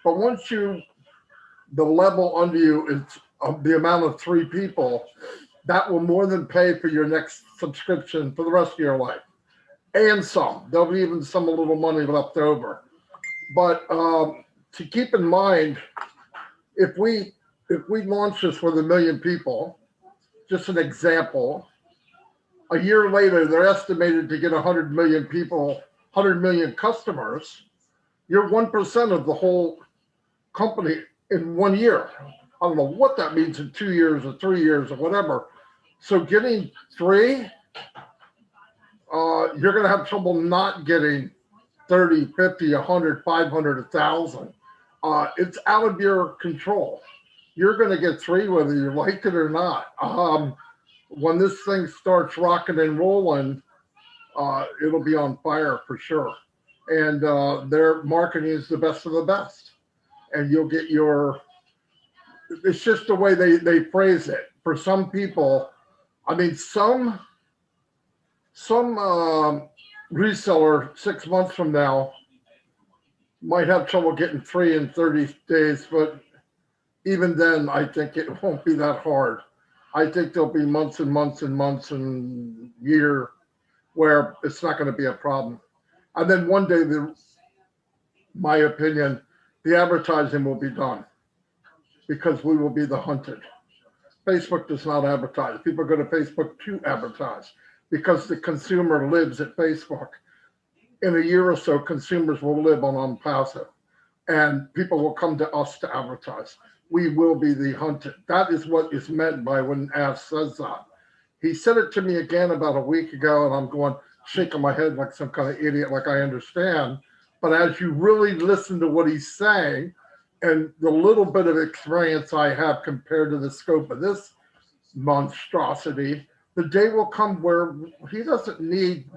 but once the level under you is the amount of 3 people, that will more than pay for your next subscription for the rest of your life. And some. There'll be even some a little money left over. But to keep in mind, if we launch this with 1 million people, just an example, a year later, they're estimated to get 100 million people, 100 million customers. You're 1% of the whole company in 1 year. I don't know what that means in 2 years or 3 years or whatever. So getting 3, you're going to have trouble not getting 30, 50, 100, 500, 1,000. It's out of your control. You're going to get 3 whether you like it or not. When this thing starts rocking and rolling, it'll be on fire for sure. And their marketing is the best of the best. And you'll get it's just the way they phrase it. For some people, I mean, some reseller 6 months from now might have trouble getting 3 in 30 days, but even then, I think it won't be that hard. I think there'll be months and months and months and year where it's not going to be a problem. And then one day, my opinion, the advertising will be done because we will be the hunted. Facebook does not advertise. People go to Facebook to advertise because the consumer lives at Facebook. In a year or so, consumers will live on Onpassive and people will come to us to advertise. We will be the hunted. That is what is meant by when Ash says that. He said it to me again about a week ago, and I'm going, shaking my head like some kind of idiot, like I understand. But as you really listen to what he's saying, and the little bit of experience I have compared to the scope of this monstrosity, the day will come where he doesn't need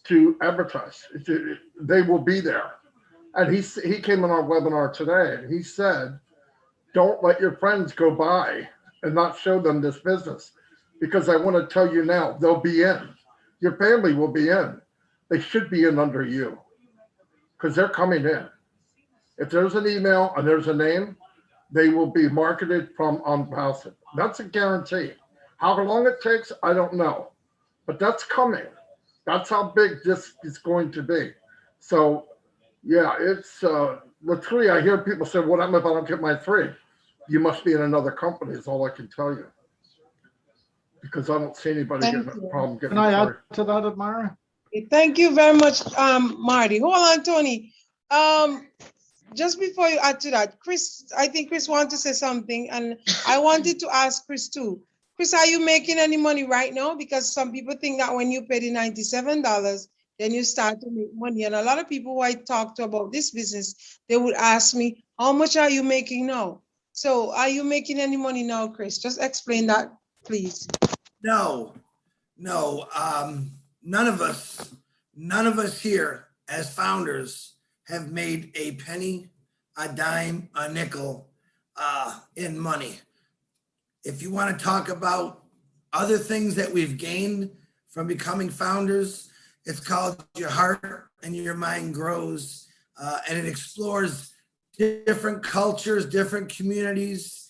to advertise. They will be there. And he came on our webinar today, and he said, don't let your friends go by and not show them this business, because I want to tell you now, they'll be in. Your family will be in. They should be in under you because they're coming in. If there's an email and there's a name, they will be marketed from Onpassive. That's a guarantee. How long it takes, I don't know, but that's coming. That's how big this is going to be. So yeah, it's the 3. I hear people say, what happens if I don't get my 3? You must be in another company is all I can tell you. Because I don't see anybody getting a problem getting. Can I add to that, Admira? Thank you very much, Marty. Hold on, Tony. Just before you add to that, Chris, I think Chris wanted to say something, and I wanted to ask Chris too. Chris, are you making any money right now? Because some people think that when you pay the $97, then you start to make money. And a lot of people who I talk to about this business, they would ask me, how much are you making now? So are you making any money now, Chris? Just explain that, please. No. None of us here as founders have made a penny, a dime, a nickel in money. If you want to talk about other things that we've gained from becoming founders, it's called your heart and your mind grows, and it explores different cultures, different communities.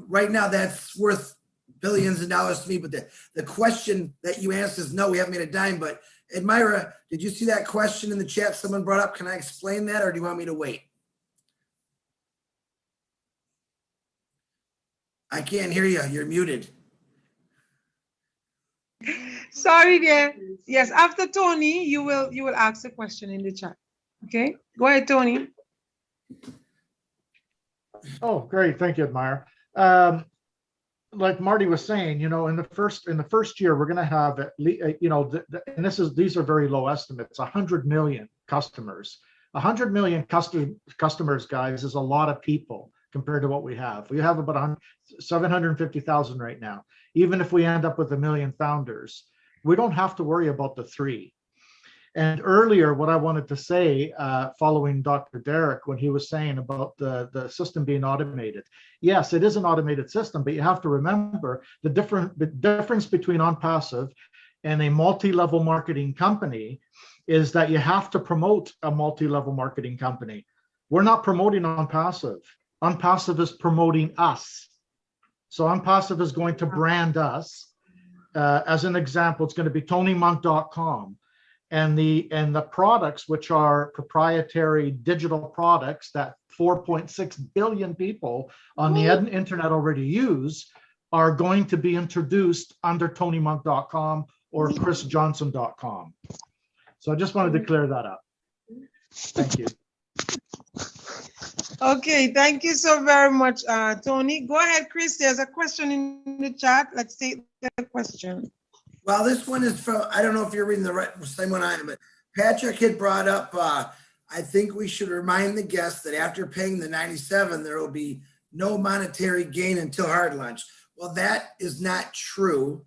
Right now, that's worth billions of dollars to me. But the question that you asked is no, we haven't made a dime. But Admira, did you see that question in the chat someone brought up? Can I explain that, or do you want me to wait? I can't hear you. You're muted. Sorry there. Yes, after Tony, you will ask the question in the chat. Okay, go ahead, Tony. Oh, great. Thank you, Admire. Like Marty was saying, in the first year, we're going to have at least, and these are very low estimates, 100 million customers. 100 million customers, guys, is a lot of people compared to what we have. We have about 750,000 right now. Even if we end up with 1 million founders, we don't have to worry about the 3. And earlier, what I wanted to say, following Dr. Derek, when he was saying about the system being automated. Yes, it is an automated system, but you have to remember the difference between Onpassive and a multi-level marketing company is that you have to promote a multi-level marketing company. We're not promoting Onpassive. Onpassive is promoting us. So Onpassive is going to brand us. As an example, it's going to be TonyMonk.com. And the products, which are proprietary digital products that 4.6 billion people on the internet already use, are going to be introduced under TonyMonk.com or ChrisJohnson.com. So I just wanted to clear that up. Thank you. Okay, thank you so very much, Tony. Go ahead, Chris. There's a question in the chat. Let's take the question. Well, this one is from, I don't know if you're reading the same one I am, but Patrick had brought up, I think we should remind the guests that after paying the 97, there will be no monetary gain until hard launch. Well, that is not true.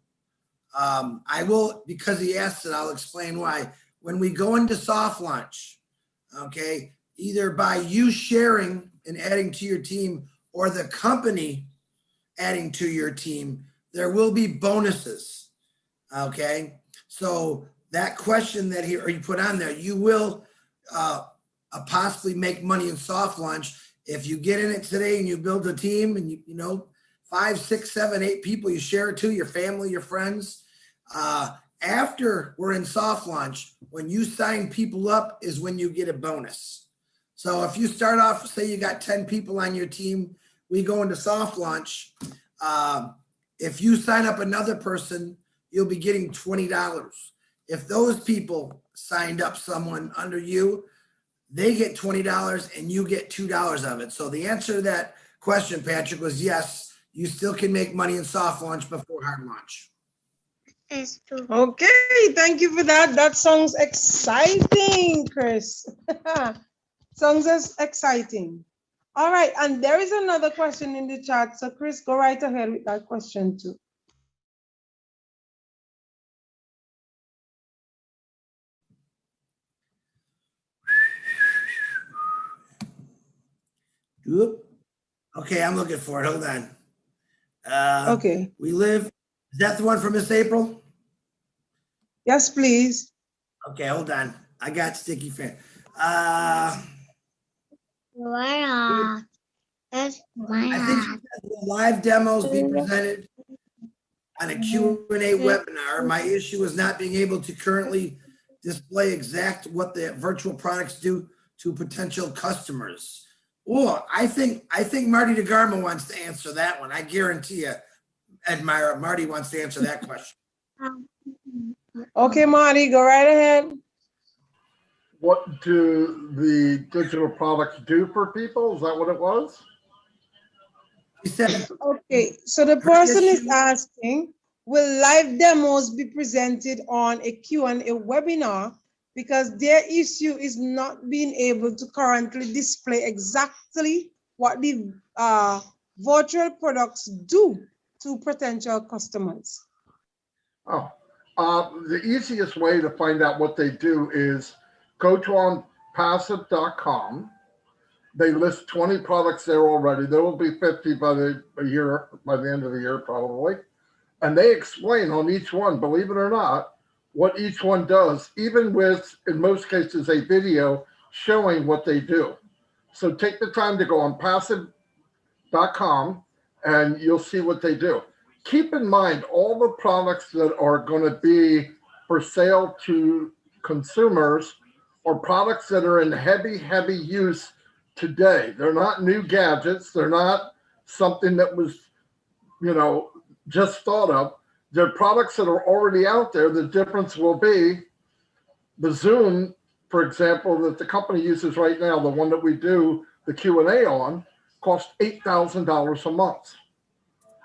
I will, because he asked it, I'll explain why. When we go into soft launch, okay, either by you sharing and adding to your team or the company adding to your team, there will be bonuses. Okay, so that question that you put on there, you will possibly make money in soft launch if you get in it today and you build a team and you know 5, 6, 7, 8 people you share it to, your family, your friends. After we're in soft launch, when you sign people up is when you get a bonus. So if you start off, say you got 10 people on your team, we go into soft launch. If you sign up another person, you'll be getting $20. If those people signed up someone under you, they get $20 and you get $2 of it. So the answer to that question, Patrick, was yes, you still can make money in soft launch before hard launch. Okay, thank you for that. That sounds exciting, Chris. Sounds exciting. All right, and there is another question in the chat. So Chris, go right ahead with that question too. Okay, I'm looking for it. Hold on. Okay. We live. Is that the one from Miss April? Yes, please. Okay, hold on. I got sticky fan. I think the live demos be presented on a Q&A webinar. My issue is not being able to currently display exact what the virtual products do to potential customers. Oh, I think Marty DeGarmo wants to answer that one. I guarantee you, Admira, Marty wants to answer that question. Okay, Marty, go right ahead. What do the digital products do for people? Is that what it was? He said, Okay, so the person is asking, will live demos be presented on a Q&A webinar? Because their issue is not being able to currently display exactly what the virtual products do to potential customers. Oh, the easiest way to find out what they do is go to onpassive.com. They list 20 products there already. There will be 50 by the end of the year, probably. And they explain on each one, believe it or not, what each one does, even with, in most cases, a video showing what they do. So take the time to go on passive.com and you'll see what they do. Keep in mind, all the products that are going to be for sale to consumers are products that are in heavy use today. They're not new gadgets. They're not something that was just thought of. They're products that are already out there. The difference will be the Zoom, for example, that the company uses right now, the one that we do the Q&A on, costs $8,000 a month.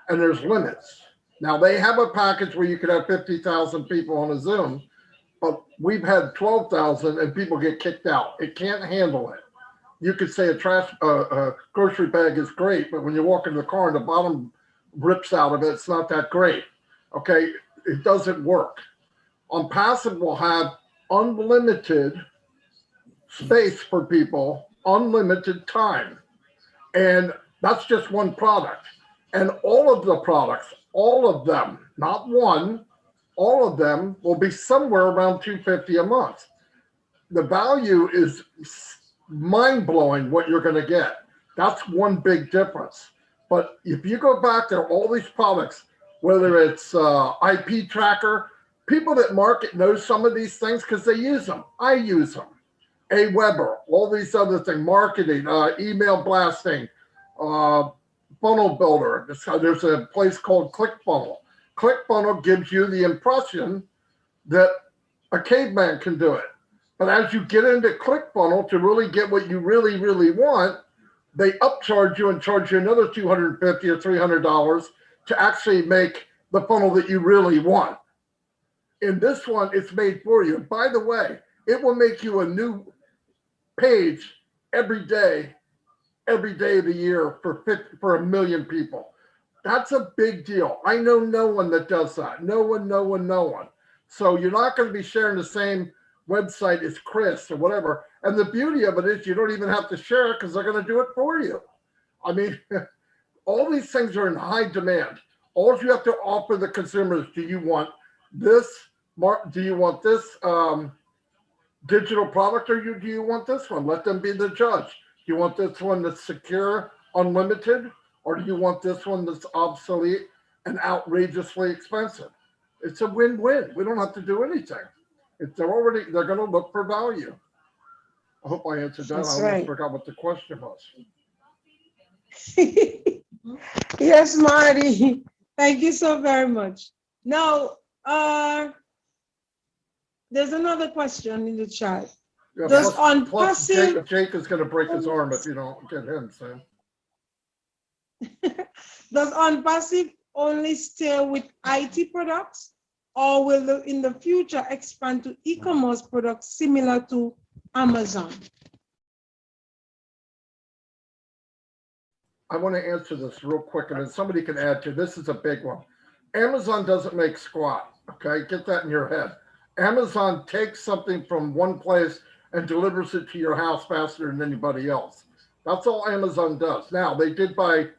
And there's limits. Now they have a package where you could have 50,000 people on a Zoom, but we've had 12,000 and people get kicked out. It can't handle it. You could say a grocery bag is great, but when you walk into the car and the bottom rips out of it, it's not that great. Okay, it doesn't work. Onpassive will have unlimited space for people, unlimited time. And that's just one product. And all of the products, all of them, not one, all of them will be somewhere around $250 a month. The value is mind-blowing what you're going to get. That's one big difference. But if you go back there, all these products, whether it's IP tracker, people that market know some of these things because they use them. I use them. Aweber, all these other things, marketing, email blasting, funnel builder. There's a place called ClickFunnel. ClickFunnel gives you the impression that a caveman can do it. But as you get into ClickFunnel to really get what you really, really want, they upcharge you and charge you another $250 or $300 to actually make the funnel that you really want. In this one, it's made for you. By the way, it will make you a new page every day of the year for 1 million people. That's a big deal. I know no one that does that. No one. So you're not going to be sharing the same website as Chris or whatever. And the beauty of it is you don't even have to share it because they're going to do it for you. I mean, all these things are in high demand. All you have to offer the consumers, do you want this? Do you want this digital product or do you want this one? Let them be the judge. Do you want this one that's secure, unlimited, or do you want this one that's obsolete and outrageously expensive? It's a win-win. We don't have to do anything. They're going to look for value. I hope I answered that. That's I right. almost forgot what the question was. Yes, Marty. Thank you so very much. Now, there's another question in the chat. Yeah, Does plus Onpassive Jake is going to break his arm if you don't get him, Sam. does Onpassive only stay with IT products, or will it in the future expand to e-commerce products similar to Amazon? I want to answer this real quick, and then somebody can add to this. Is a big one. Amazon doesn't make squat. Okay, get that in your head. Amazon takes something from one place and delivers it to your house faster than anybody else. That's all Amazon does. Now, they did buy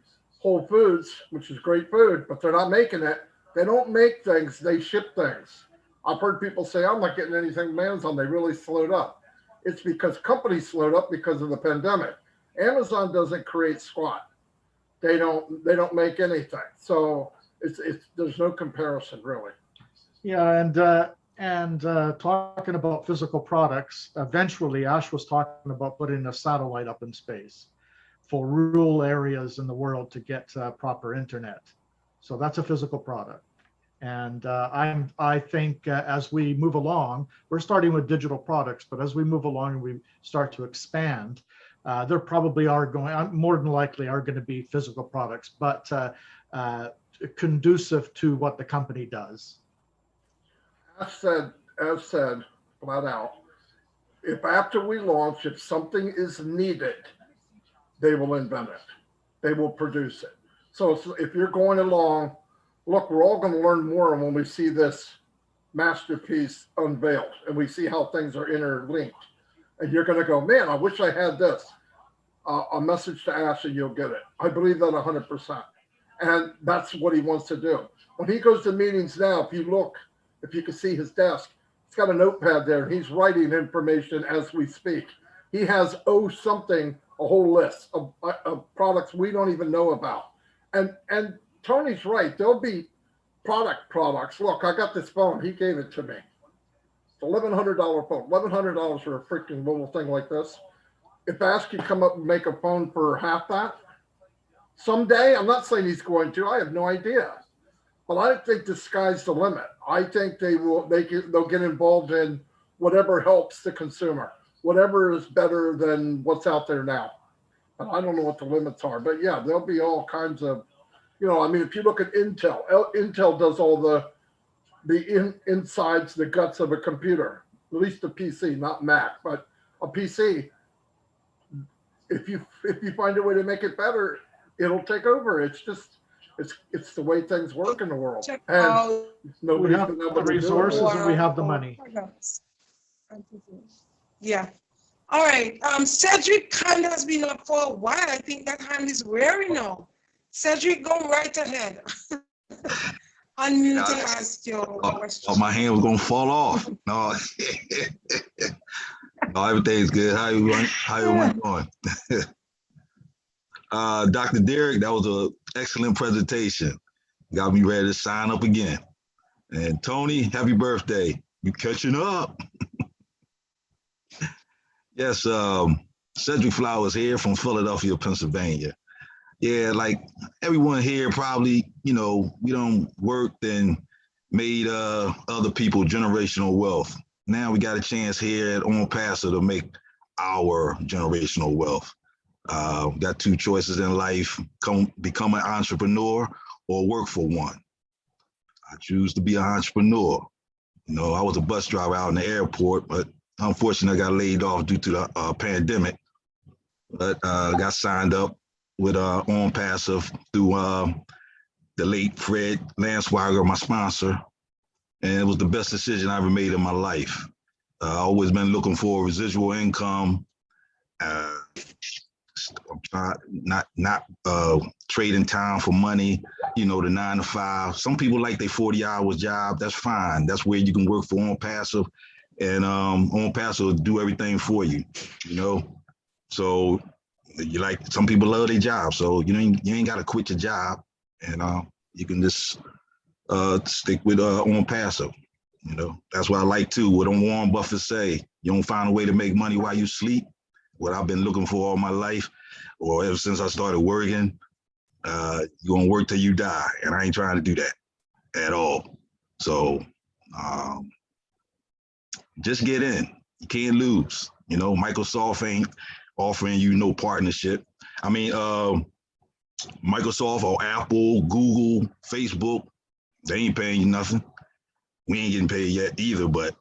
Whole Foods, which is great food, but they're not making it. They don't make things, they ship things. I've heard people say, I'm not getting anything from Amazon. They really slowed up. It's because companies slowed up because of the pandemic. Amazon doesn't create squat. They don't make anything. So there's no comparison really. Yeah, and talking about physical products, eventually Ash was talking about putting a satellite up in space for rural areas in the world to get proper internet. So that's a physical product. And I think as we move along, we're starting with digital products, but as we move along and we start to expand, there probably are more than likely are going to be physical products, but conducive to what the company does. As said, flat out, if after we launch, if something is needed, they will invent it. They will produce it. So if you're going along, look, we're all going to learn more when we see this masterpiece unveiled and we see how things are interlinked. And you're going to go, man, I wish I had this. A message to Ash and you'll get it. I believe that 100%. And that's what he wants to do. When he goes to meetings now, if you can see his desk, he's got a notepad there and he's writing information as we speak. He has a whole list of products we don't even know about. And Tony's right. There'll be products. Look, I got this phone. He gave it to me. It's $1,100 phone. $1,100 for a freaking little thing like this. If Ash could come up and make a phone for half that, someday, I'm not saying he's going to, I have no idea. But I think the sky's the limit. I think they'll get involved in whatever helps the consumer, whatever is better than what's out there now. And I don't know what the limits are, but yeah, there'll be all kinds of, I mean, if you look at Intel, Intel does all the insides, the guts of a computer, at least a PC, not Mac, but a PC. If you find a way to make it better, it'll take over. It's just it's the way things work in the world. Check And out. We nobody's have been the able to do resources it. and we have the money. Yeah. All right. Cedric hand has been up for a while. I think that hand is wearing now. Cedric, go right ahead. Unmute and ask your question. Oh, my hand was gonna fall off. No, no, everything's good. How everyone going? Dr. Derek, that was an excellent presentation. Got me ready to sign up again. And Tony, happy birthday. You catching up. Yes, Cedric Flowers here from Philadelphia, Pennsylvania. Yeah, like everyone here probably, we don't worked and made other people generational wealth. Now we got a chance here at Onpassive to make our generational wealth. Got two choices in life, become an entrepreneur or work for one. I choose to be an entrepreneur. I was a bus driver out in the airport, but unfortunately I got laid off due to the pandemic, but got signed up with Onpassive through the late Fred Lansweiger, my sponsor, and it was the best decision I ever made in my life. I always been looking for residual income, not trading time for money, the 9 to 5. Some people like their 40 hours job. That's fine. That's where you can work for Onpassive, and Onpassive will do everything for you, So some people love their job, so you ain't got to quit your job, and you can just stick with Onpassive. That's what I like too. What Warren Buffett say, you don't find a way to make money while you sleep. What I've been looking for all my life, or ever since I started working, you're gonna work till you die, and I ain't trying to do that at all. So just get in. You can't lose. Microsoft ain't offering you no partnership. I mean, Microsoft or Apple, Google, Facebook, they ain't paying you nothing. We ain't getting paid yet either, but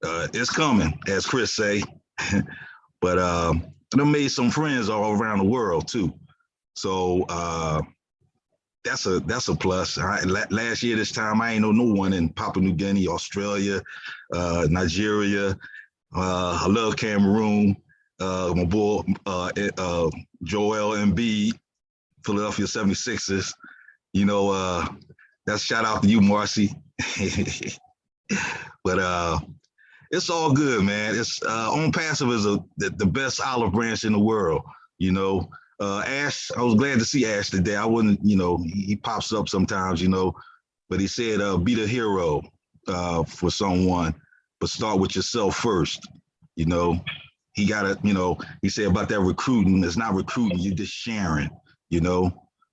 it's coming, as Chris say. But I made some friends all around the world too. So that's a plus. Last year this time, I ain't know no one in Papua New Guinea, Australia, Nigeria. I love Cameroon. My boy Joel Embiid, Philadelphia 76ers. That's shout out to you, Marcy. But it's all good, man. It's Onpassive is the best olive branch in the world. Ash, I was glad to see Ash today. I wouldn't, he pops up sometimes, but he said be the hero for someone, but start with yourself first. He gotta, he said about that recruiting. It's not recruiting, you're just sharing,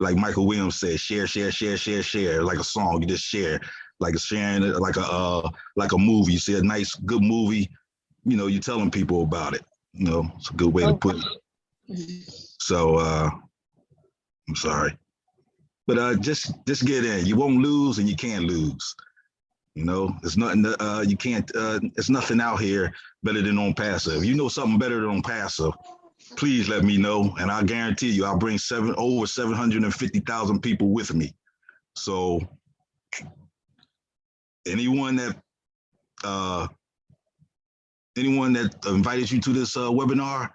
like Michael Williams said, share, like a song, you just share. Like sharing it, like a movie. You see a nice, good movie, you're telling people about it. It's a good way to put it. So I'm sorry, but just get in. You won't lose, and you can't lose. There's nothing. You can't. There's nothing out here better than Onpassive. If you know something better than Onpassive, please let me know, and I guarantee you, I'll bring over 750,000 people with me. So. Anyone that invited you to this webinar,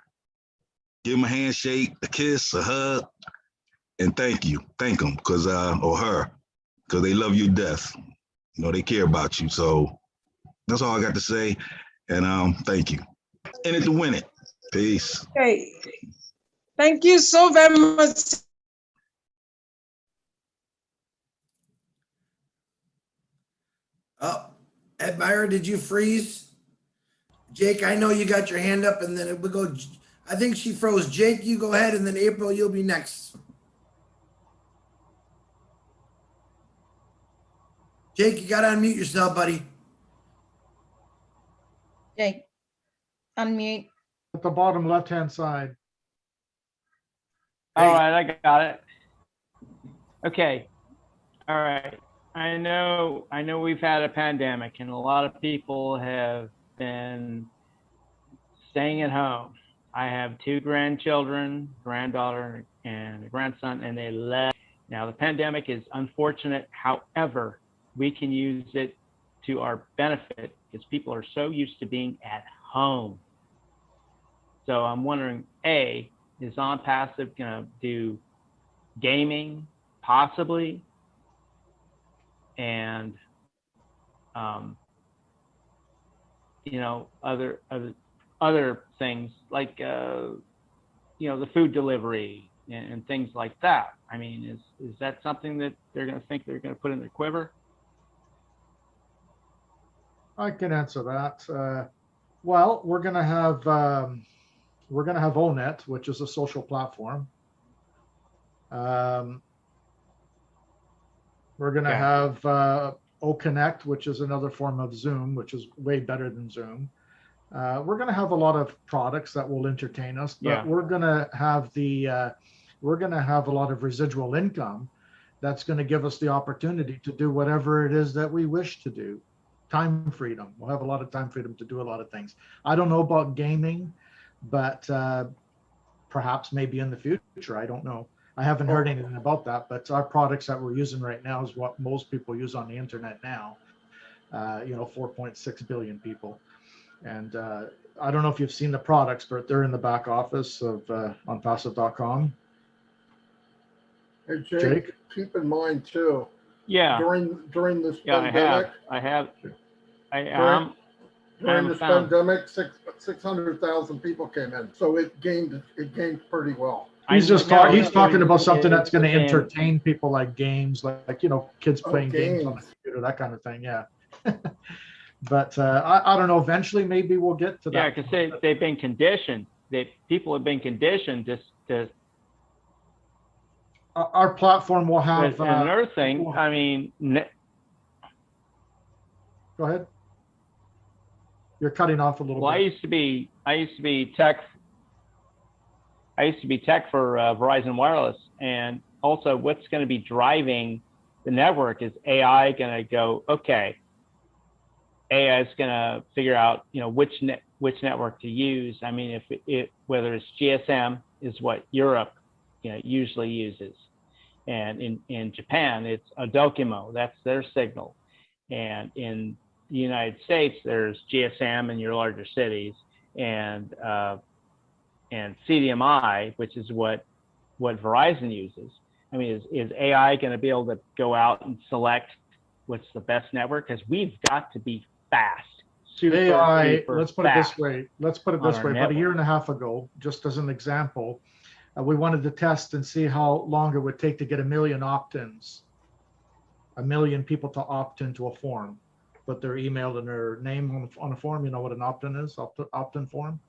give them a handshake, a kiss, a hug, and thank you. Thank them, or her, because they love you to death. They care about you. So that's all I got to say. And thank you. In it to win it. Peace. Okay. Thank you so very much. Oh, Ed Meyer, did you freeze? Jake, I know you got your hand up, and then it would go. I think she froze. Jake, you go ahead, and then April, you'll be next. Jake, you gotta unmute yourself, buddy. Jake, unmute. At the bottom left-hand side. All right, I got it. Okay. All right. I know we've had a pandemic and a lot of people have been staying at home. I have 2 grandchildren, granddaughter and a grandson, and they love. Now the pandemic is unfortunate. However, we can use it to our benefit because people are so used to being at home. So I'm wondering, A, is Onpassive going to do gaming, possibly, and you know, other things like you know, the food delivery and things like that. I mean, is that something that they're going to think they're going to put in their quiver? I can answer that. Well, we're going to have ONET, which is a social platform. We're going to have OConnect, which is another form of Zoom, which is way better than Zoom. We're going to have a lot of products that will entertain us, but we're going to have a lot of residual income that's going to give us the opportunity to do whatever it is that we wish to do. Time freedom. We'll have a lot of time freedom to do a lot of things. I don't know about gaming, but perhaps maybe in the future. I don't know. I haven't heard anything about that, but our products that we're using right now is what most people use on the internet now. You know, 4.6 billion people. And I don't know if you've seen the products, but they're in the back office of onpassive.com. Hey, Jake, Jake? keep in mind too, Yeah. during this Yeah, pandemic, I have. during this pandemic, 600,000 people came in. So it gained pretty well. He's talking about something that's going to entertain people, like games, like you know, kids playing games on the computer, that kind of thing. Yeah. But I don't know. Eventually, maybe we'll get to that. Yeah, because they've been conditioned. People have been conditioned to. Our platform will have. Another thing, I mean. Go ahead. You're cutting off a little Well, bit. I used to be tech. I used to be tech for Verizon Wireless, and also what's going to be driving the network is AI going to go, okay, AI is going to figure out, you know, which network to use. I mean, whether it's GSM is what Europe, you know, usually uses, and in Japan it's a Dokimo, that's their signal, and in the United States there's GSM in your larger cities, and CDMI, which is what Verizon uses. I mean, is AI going to be able to go out and select what's the best network? Because we've got to be fast. AI, let's put it this way. About a year and a half ago, just as an example, we wanted to test and see how long it would take to get 1 million opt-ins, 1 million people to opt into a form, put their email and their name on a form. You know what an opt-in is? Opt-in form.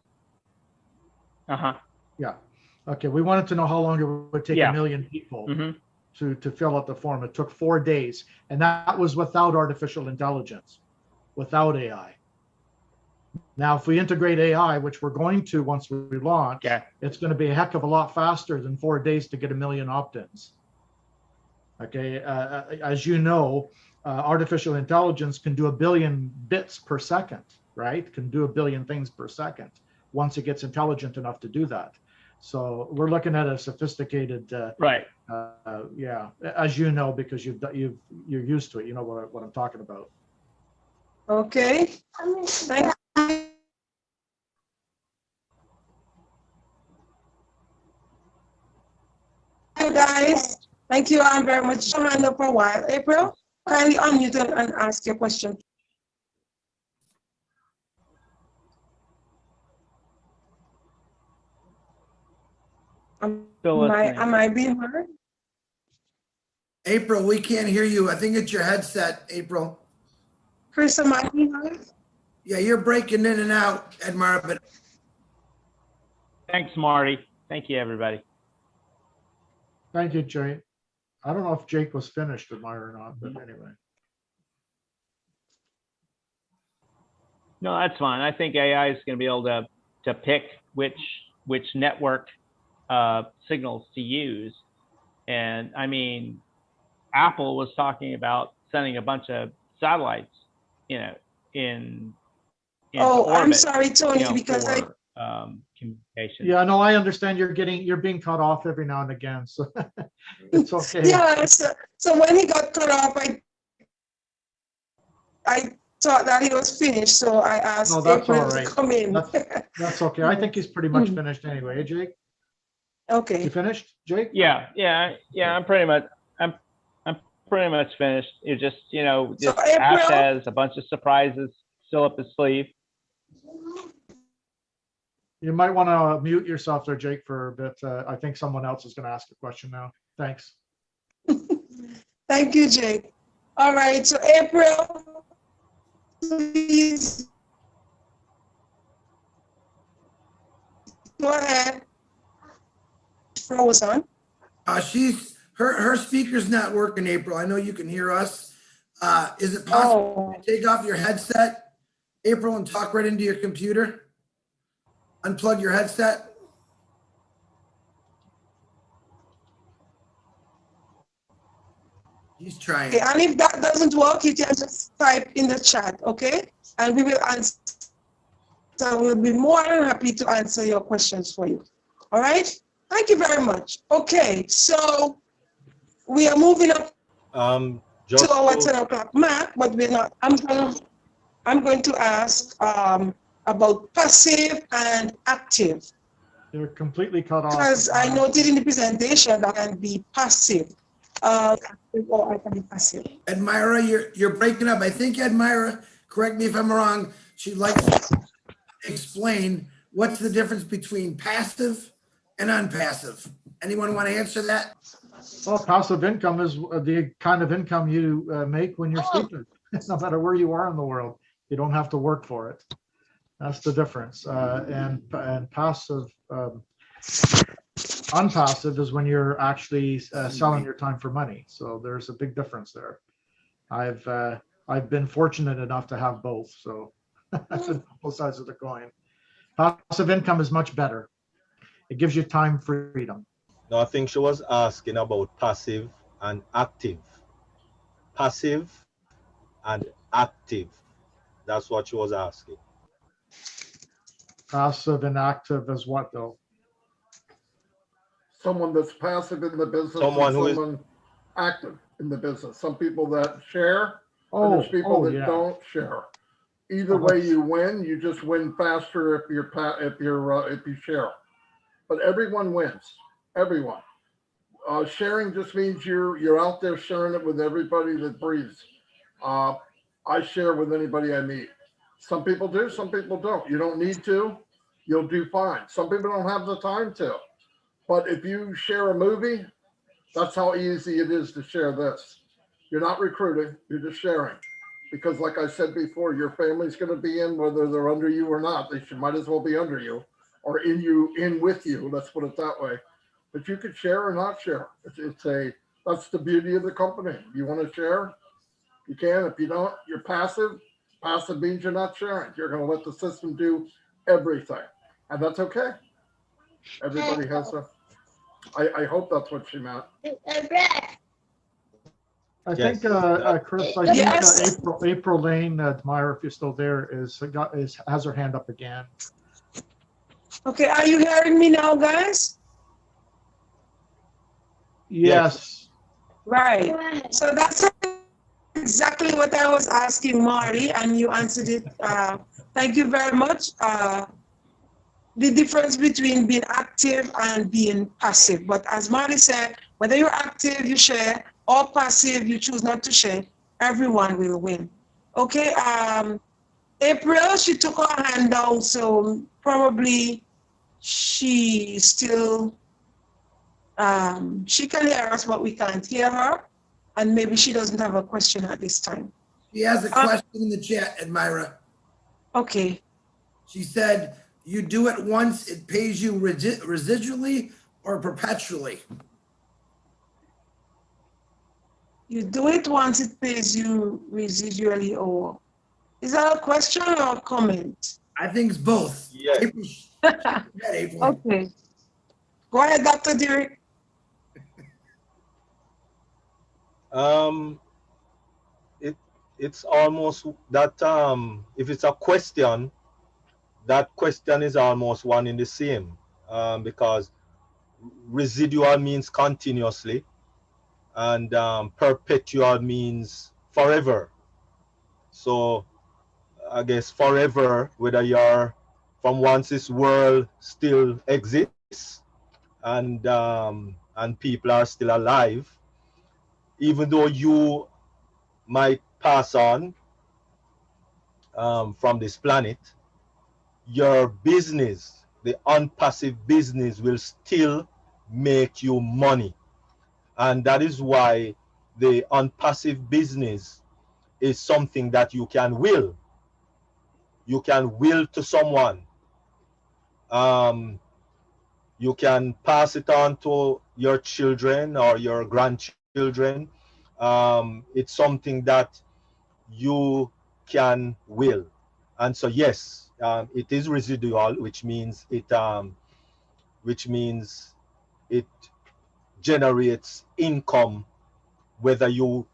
Yeah. Okay. We wanted to know how long it would take 1 million people to fill out the form. It took 4 days, and that was without artificial intelligence, without AI. Now, if we integrate AI, which we're going to once we launch, it's going to be a heck of a lot faster than 4 days to get 1 million opt-ins. Okay. As you know, artificial intelligence can do 1 billion bits per second, right? Can do 1 billion things per second once it gets intelligent enough to do that. So we're looking at a sophisticated, right? Yeah, as you know, because you're used to it. You know what I'm talking about. Okay. Thank you, guys. Thank you all very much. Hand up for a while. April, kindly unmute and ask your question. Am I being heard? April, we can't hear you. I think it's your headset, April. Chris, am I being heard? Yeah, you're breaking in and out, Edmar, but. Thanks, Marty. Thank you, everybody. Thank you, Jake. I don't know if Jake was finished, Edmar, or not, but anyway. No, that's fine. I think AI is going to be able to pick which network signals to use. And I mean, Apple was talking about sending a bunch of satellites, you know, into Oh, I'm orbit, sorry, Tony, you know, because I, for communication. Yeah, no, I understand you're being cut off every now and again, so it's okay. yeah, so when he got cut off, I thought that he was finished, so I asked No, that's April all to right. come in. That's okay. I think he's pretty much finished anyway. Jake, you Okay, finished, Jake? Yeah. I'm pretty much finished. It just, you know, so just Ash April, has a bunch of surprises still up his sleeve. You might want to mute yourself there, Jake, for a bit. I think someone else is going to ask a question now. Thanks. thank you, Jake. All right, so April, please go ahead. Frozen. Her speaker's not working, April. I know you can hear us. Is it possible Oh, to take off your headset, April, and talk right into your computer? Unplug your headset. He's trying. okay, and if that doesn't work, you can just type in the chat, okay? And we will answer. So we'll be more than happy to answer your questions for you. All right? Thank you very much. Okay, so we are moving up Just to our to- 10 o'clock mark, but we're not. I'm going to ask about passive and active, You're completely cut off. because I noted in the presentation that can be passive, active, or I can be passive. Admira, you're breaking up. I think Admira, correct me if I'm wrong, she'd like to explain what's the difference between passive and unpassive. Anyone want to answer that? Well, passive income is the kind of income you make when you're sleeping, no matter where you are in the world. You don't have to work for it. That's the difference. And passive, unpassive is when you're actually selling your time for money. So there's a big difference there. I've been fortunate enough to have both. So that's both sides of the coin. Passive income is much better. It gives you time freedom. No, I think she was asking about passive and active. Passive and active. That's what she was asking. Passive and active is what though? Someone that's passive in the business Someone and who is- someone active in the business. Some people that share, and Oh, there's people that yeah. don't share. Either Oh, way that's- you win, you just win faster if you share. But everyone wins. Everyone. Sharing just means you're out there sharing it with everybody that breathes. I share with anybody I meet. Some people do, some people don't. You don't need to. You'll do fine. Some people don't have the time to. But if you share a movie, that's how easy it is to share this. You're not recruiting, you're just sharing. Because like I said before, your family's going to be in whether they're under you or not. They might as well be under you or in with you. Let's put it that way. But you could share or not share. That's the beauty of the company. You want to share, you can. If you don't, you're passive. Passive means you're not sharing. You're going to let the system do everything, and that's okay. Everybody has a. I hope that's what she meant. I Yes. think, Chris, I think Yes. April Lane, Admire, if you're still there, has her hand up again. Okay, are you hearing me now, guys? Yes. Right. So that's exactly what I was asking Marty, and you answered it. Thank you very much. The difference between being active and being passive. But as Marty said, whether you're active, you share, or passive, you choose not to share, everyone will win. Okay. April, she took her hand down, so probably she still she can hear us, but we can't hear her. And maybe she doesn't have a question at this time. She has a question in the chat, Admira. Okay. She said, you do it once, it pays you residually or perpetually? You do it once, it pays you residually or Is that a question or a comment? I think it's both. Yes. April, yeah, April. Okay. Go ahead, Dr. Derek. Um, it's almost that if it's a question, that question is almost one in the same, because residual means continuously, and perpetual means forever. So I guess forever, whether you're from once this world still exists and people are still alive, even though you might pass on from this planet, your business, the unpassive business, will still make you money. And that is why the unpassive business is something that you can will. You can will to someone. Um, you can pass it on to your children or your grandchildren. It's something that you can will. And so yes, it is residual, which means it generates income whether you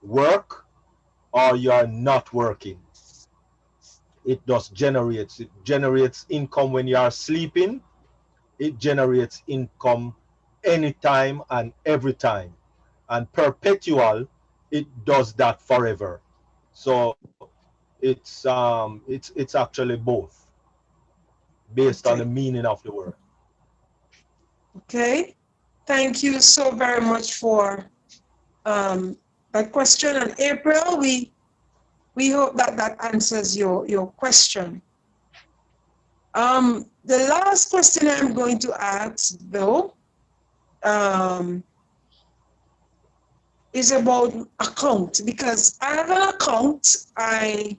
work or you are not working. It generates income when you are sleeping. It generates income anytime and every time. And perpetual, it does that forever. So it's actually both based on Okay. the meaning of the word. Okay. Thank you so very much for that question. And April, we hope that that answers your question. The last question I'm going to ask, though, is about account, because I have an account. I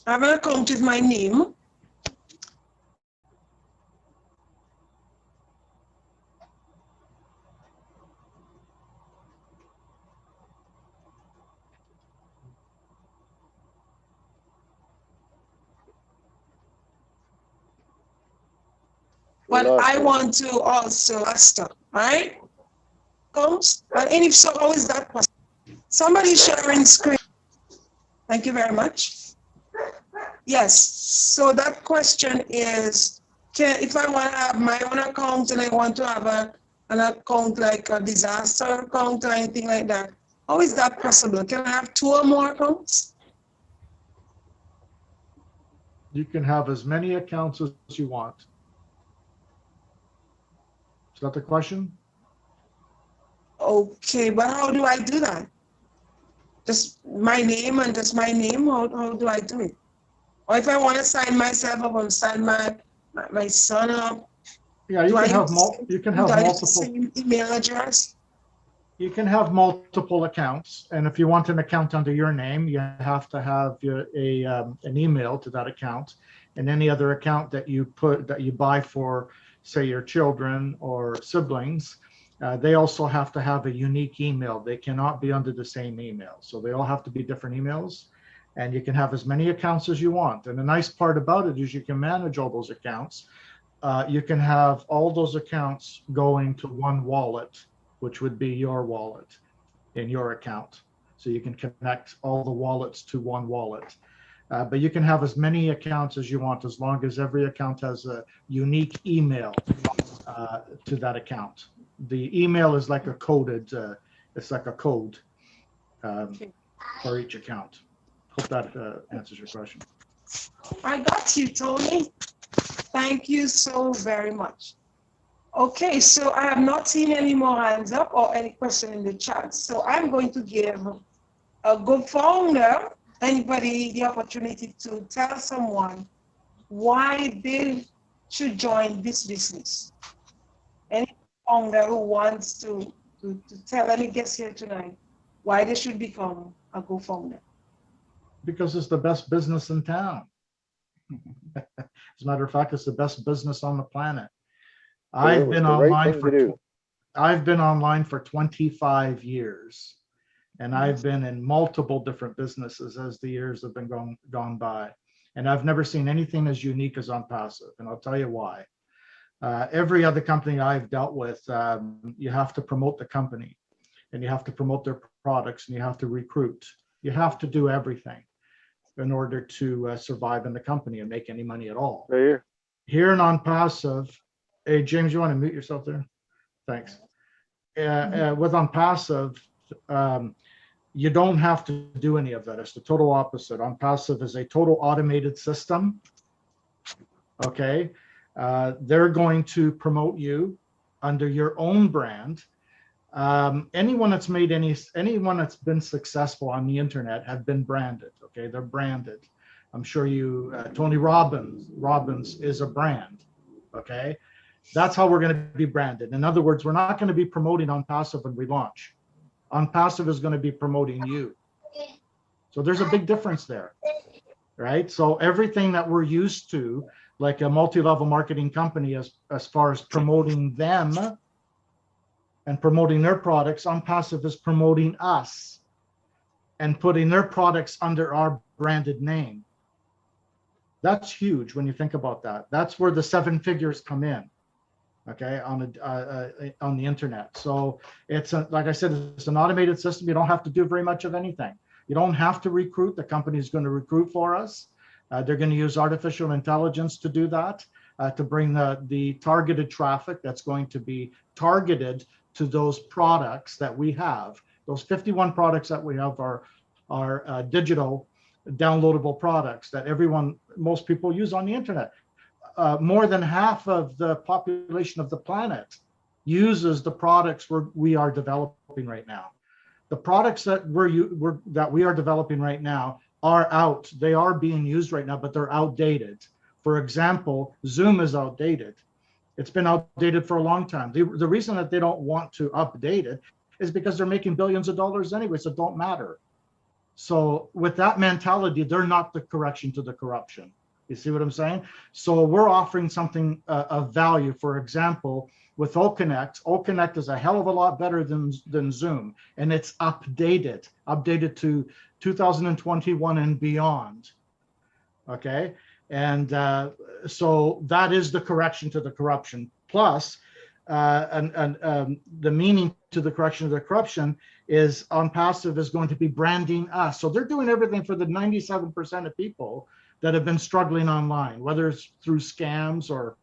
have an account with my name. But I want to also stop, right? Comes, and if so, how is that possible? Somebody sharing screen. Thank you very much. Yes, so that question is, if I want to have my own account and I want to have an account like a disaster account or anything like that, how is that possible? Can I have 2 or more accounts? You can have as many accounts as you want. Is that the question? Okay, but how do I do that? Just my name and just my name, how do I do it? Or if I want to sign myself up and sign my son up, Yeah, you can have multiple. Same email address? You can have multiple accounts, and if you want an account under your name, you have to have an email to that account, and any other account that you buy for, say, your children or siblings, they also have to have a unique email. They cannot be under the same email, so they all have to be different emails. And you can have as many accounts as you want. And the nice part about it is you can manage all those accounts. You can have all those accounts going to one wallet, which would be your wallet in your account. So you can connect all the wallets to one wallet. But you can have as many accounts as you want, as long as every account has a unique email to that account. The email is like a coded, it's like a code for each account. Hope that answers your question. I got you, Tony. Thank you so very much. Okay, so I have not seen any more hands up or any question in the chat. So I'm going to give a good founder, anybody, the opportunity to tell someone why they should join this business. Any founder who wants to tell any guests here tonight why they should become a co-founder. Because it's the best business in town. As a matter of fact, it's the best business on the planet. I've been online for 25 years, And I've been in multiple different businesses as the years have been gone by. And I've never seen anything as unique as Onpassive. And I'll tell you why. Every other company I've dealt with, you have to promote the company and you have to promote their products and you have to recruit. You have to do everything in order to survive in the company and make any money at all. Right here. Here in Onpassive, hey, James, you want to mute yourself there? Thanks. With Onpassive, you don't have to do any of that. It's the total opposite. Onpassive is a total automated system. Okay. They're going to promote you under your own brand. Anyone that's made anyone that's been successful on the internet have been branded. Okay, they're branded. I'm sure you, Tony Robbins is a brand. Okay, that's how we're going to be branded. In other words, we're not going to be promoting Onpassive when we launch. Onpassive is going to be promoting you. So there's a big difference there, right? So everything that we're used to, like a multi-level marketing company, as far as promoting them and promoting their products, Onpassive is promoting us and putting their products under our branded name. That's huge when you think about that. That's where the 7 figures come in, okay, on the internet. So it's like I said, it's an automated system. You don't have to do very much of anything. You don't have to recruit. The company is going to recruit for us. They're going to use artificial intelligence to do that, to bring the targeted traffic that's going to be targeted to those products that we have. Those 51 products that we have are digital downloadable products that most people use on the internet. More than half of the population of the planet uses the products we are developing right now. The products that we are developing right now are out. They are being used right now, but they're outdated. For example, Zoom is outdated. It's been outdated for a long time. The reason that they don't want to update it is because they're making billions of dollars anyway, so it don't matter. So with that mentality, they're not the correction to the corruption. You see what I'm saying? So we're offering something of value. For example, with OConnect is a hell of a lot better than Zoom, and it's updated to 2021 and beyond. Okay, and so that is the correction to the corruption. Plus, the meaning to the correction of the corruption is Onpassive is going to be branding us. So they're doing everything for the 97% of people that have been struggling online, whether it's through scams or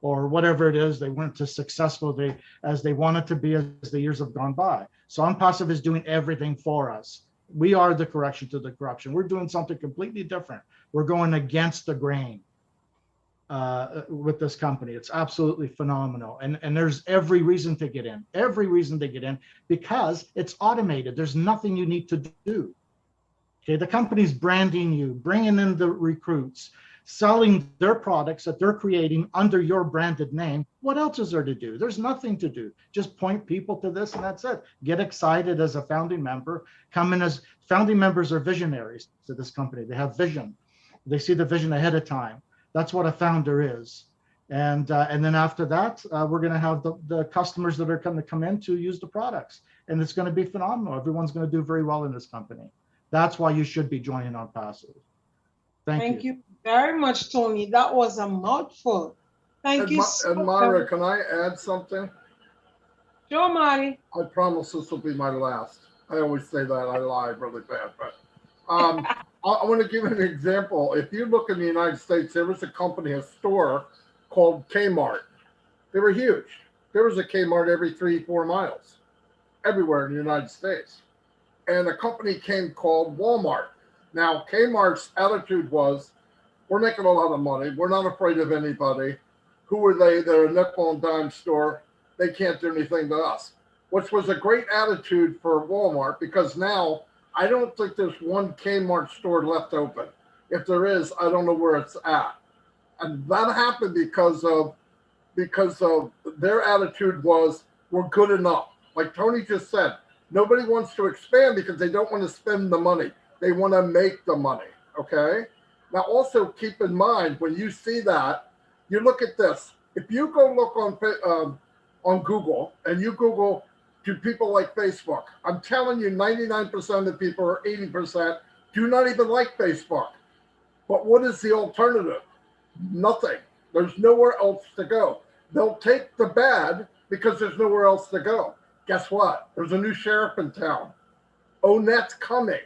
whatever it is. They weren't as successful as they wanted to be as the years have gone by. So Onpassive is doing everything for us. We are the correction to the corruption. We're doing something completely different. We're going against the grain with this company. It's absolutely phenomenal. And there's every reason to get in, because it's automated. There's nothing you need to do. Okay, the company's branding you, bringing in the recruits, selling their products that they're creating under your branded name. What else is there to do? There's nothing to do. Just point people to this and that's it. Get excited as a founding member. Come in as founding members are visionaries to this company. They have vision. They see the vision ahead of time. That's what a founder is. And then after that, we're going to have the customers that are going to come in to use the products. And it's going to be phenomenal. Everyone's going to do very well in this company. That's why you should be joining Onpassive. Thank you very much, Tony. That was a mouthful. Thank you so much. And Myra, can I add something? Sure, Marty. I promise this will be my last. I always say that. I lie really bad, but I want to give an example. If you look in the United States, there was a store called Kmart. They were huge. There was a Kmart every 3-4 miles, everywhere in the United States. And a company came called Walmart. Now, Kmart's attitude was, we're making a lot of money. We're not afraid of anybody. Who are they? They're a nickel and dime store. They can't do anything to us, which was a great attitude for Walmart, because now I don't think there's one Kmart store left open. If there is, I don't know where it's at. And that happened because of their attitude was, we're good enough. Like Tony just said, nobody wants to expand because they don't want to spend the money. They want to make the money, okay? Now, also keep in mind, when you see that, you look at this. If you go look on Google and you Google do people like Facebook? I'm telling you, 99% of the people, or 80%, do not even like Facebook. But what is the alternative? Nothing. There's nowhere else to go. They'll take the bad because there's nowhere else to go. Guess what? There's a new sheriff in town. Onet's coming.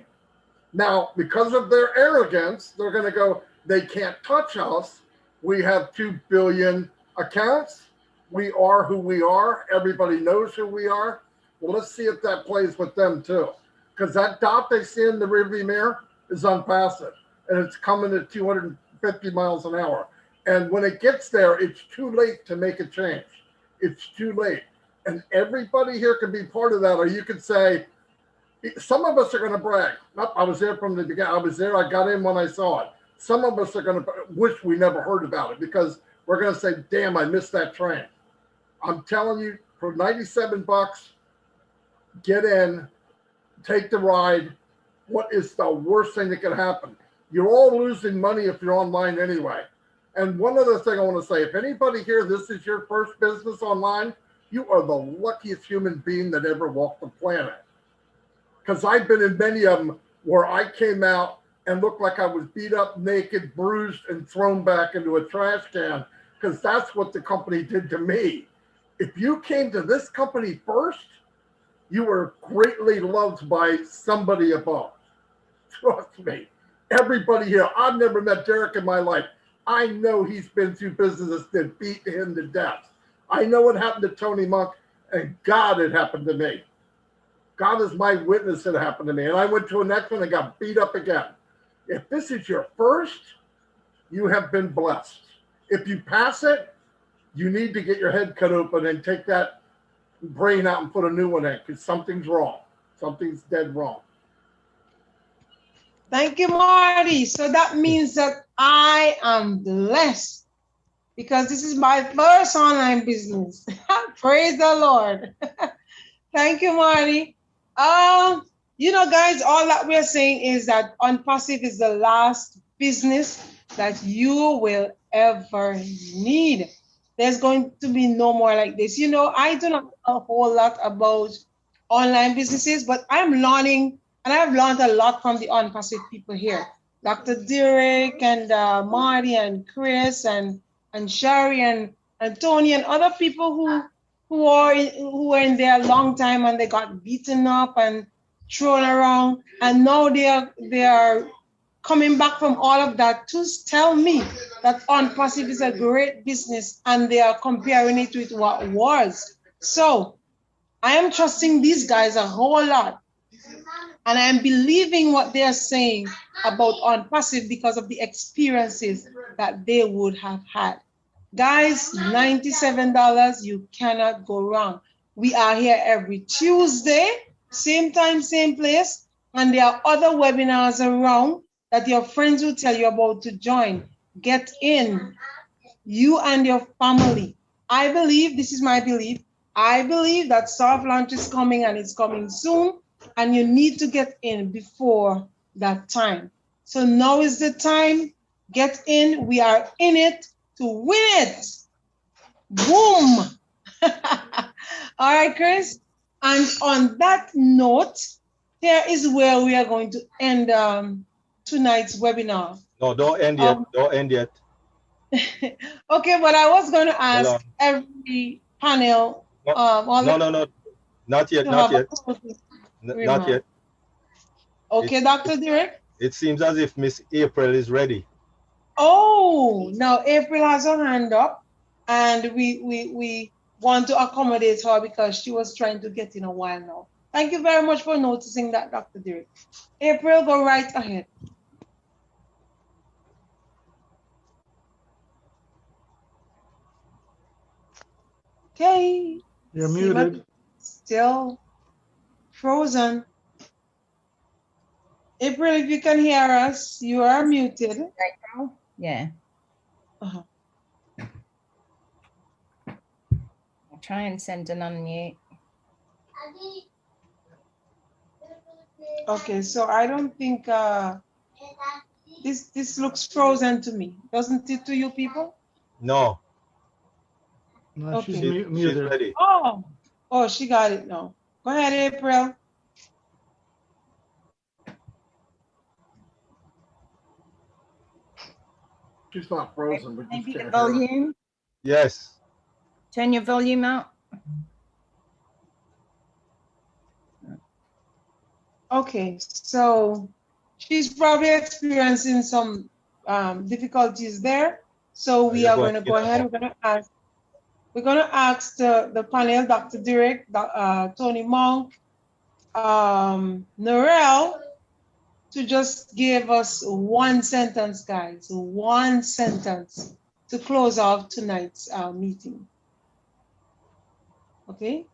Now, because of their arrogance, they're going to go, they can't touch us. We have 2 billion accounts. We are who we are. Everybody knows who we are. Well, let's see if that plays with them too. Because that dot they see in the rearview mirror is Onpassive, and it's coming at 250 miles an hour. And when it gets there, it's too late to make a change. It's too late. And everybody here can be part of that, or you could say, some of us are going to brag. Nope, I was there from the beginning. I was there. I got in when I saw it. Some of us are going to wish we never heard about it because we're going to say, damn, I missed that train. I'm telling you, for 97 bucks, get in, take the ride. What is the worst thing that could happen? You're all losing money if you're online anyway. And one other thing I want to say, if anybody here, this is your first business online, you are the luckiest human being that ever walked the planet. Because I've been in many of them where I came out and looked like I was beat up, naked, bruised, and thrown back into a trash can, because that's what the company did to me. If you came to this company first, you were greatly loved by somebody above. Trust me. Everybody here, I've never met Derek in my life. I know he's been through businesses that beat him to death. I know what happened to Tony Monk, and God, it happened to me. God is my witness that it happened to me. And I went to a next one and got beat up again. If this is your first, you have been blessed. If you pass it, you need to get your head cut open and take that brain out and put a new one in, because something's wrong. Something's dead wrong. Thank you, Marty. So that means that I am blessed because this is my first online business. Praise the Lord. Thank you, Marty. You know, guys, all that we're saying is that Onpassive is the last business that you will ever need. There's going to be no more like this. You know, I do not know a whole lot about online businesses, but I'm learning, and I've learned a lot from the Onpassive people here. Dr. Derek and Marty and Chris and Sherry and Tony and other people who are in there a long time and they got beaten up and thrown around, and now they are coming back from all of that to tell me that Onpassive is a great business and they are comparing it with what was. So I am trusting these guys a whole lot, and I'm believing what they're saying about Onpassive because of the experiences that they would have had. Guys, $97, you cannot go wrong. We are here every Tuesday, same time, same place, and there are other webinars around that your friends will tell you about to join. Get in, you and your family. I believe, this is my belief, I believe that soft launch is coming and it's coming soon, and you need to get in before that time. So now is the time. Get in. We are in it to win it. Boom. All right, Chris. And on that note, here is where we are going to end tonight's webinar. No, don't end yet. Don't end yet. Okay, but I was going to ask every panel. No. Not yet. Not yet. Not yet. Okay, Dr. Derek. It seems as if Miss April is ready. Oh, now April has her hand up, and we want to accommodate her because she was trying to get in a while now. Thank you very much for noticing that, Dr. Derek. April, go right ahead. Okay. You're muted. Still frozen. April, if you can hear us, you are muted. Yeah. Uh-huh. I'll try and send an unmute. Okay, so I don't think this looks frozen to me. Doesn't it to you people? No. No, Okay. she's muted. She's ready. Oh, she got it now. Go ahead, April. She's not frozen, but just Maybe the can't hear her. volume. Yes. Turn your volume up. Okay, so she's probably experiencing some difficulties there. So we You're are going going to to go get ahead. We're going to ask the panel, Dr. Derek, Tony Monk, Norel, to just give us one sentence, guys, one sentence to close off tonight's meeting. Okay?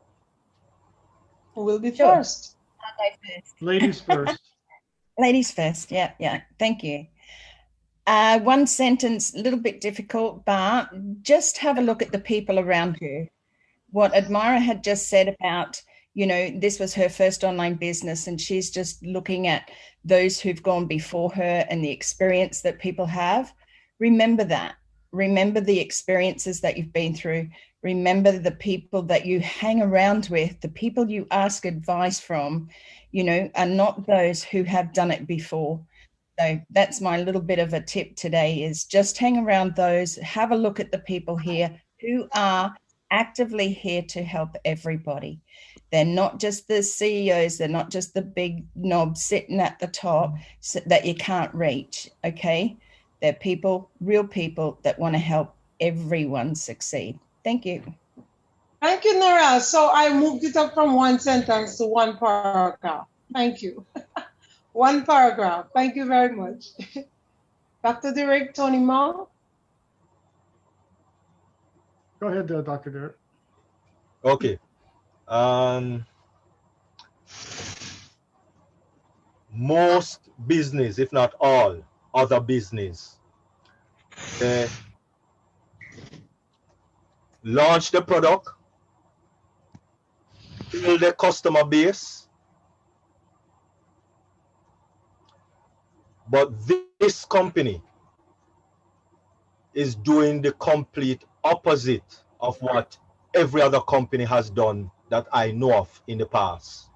Who will be Sure. first? I'll go first. Ladies first. Ladies first. Yeah, yeah. Thank you. One sentence, a little bit difficult, but just have a look at the people around her. What Admira had just said about, you know, this was her first online business, and she's just looking at those who've gone before her and the experience that people have. Remember that. Remember the experiences that you've been through. Remember the people that you hang around with, the people you ask advice from, you know, are not those who have done it before. So that's my little bit of a tip today, is just hang around those, have a look at the people here who are actively here to help everybody. They're not just the CEOs, they're not just the big knobs sitting at the top that you can't reach, okay? They're people, real people that want to help everyone succeed. Thank you. Thank you, Norel. So I moved it up from one sentence to one paragraph. Thank you. One paragraph. Thank you very much. Dr. Derek, Tony Monk. Go ahead, Dr. Derek. Okay. Most business, if not all other business, they launch the product, build a customer base, but this company is doing the complete opposite of what every other company has done that I know of in the past.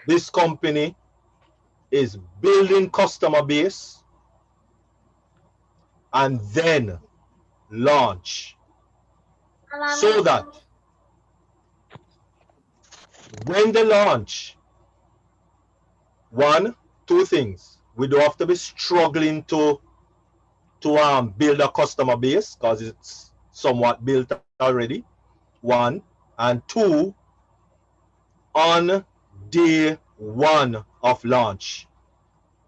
This company is building customer base and then launch, so that when they launch, two things. We don't have to be struggling to build a customer base because it's somewhat built already. One, and two, on day one of launch,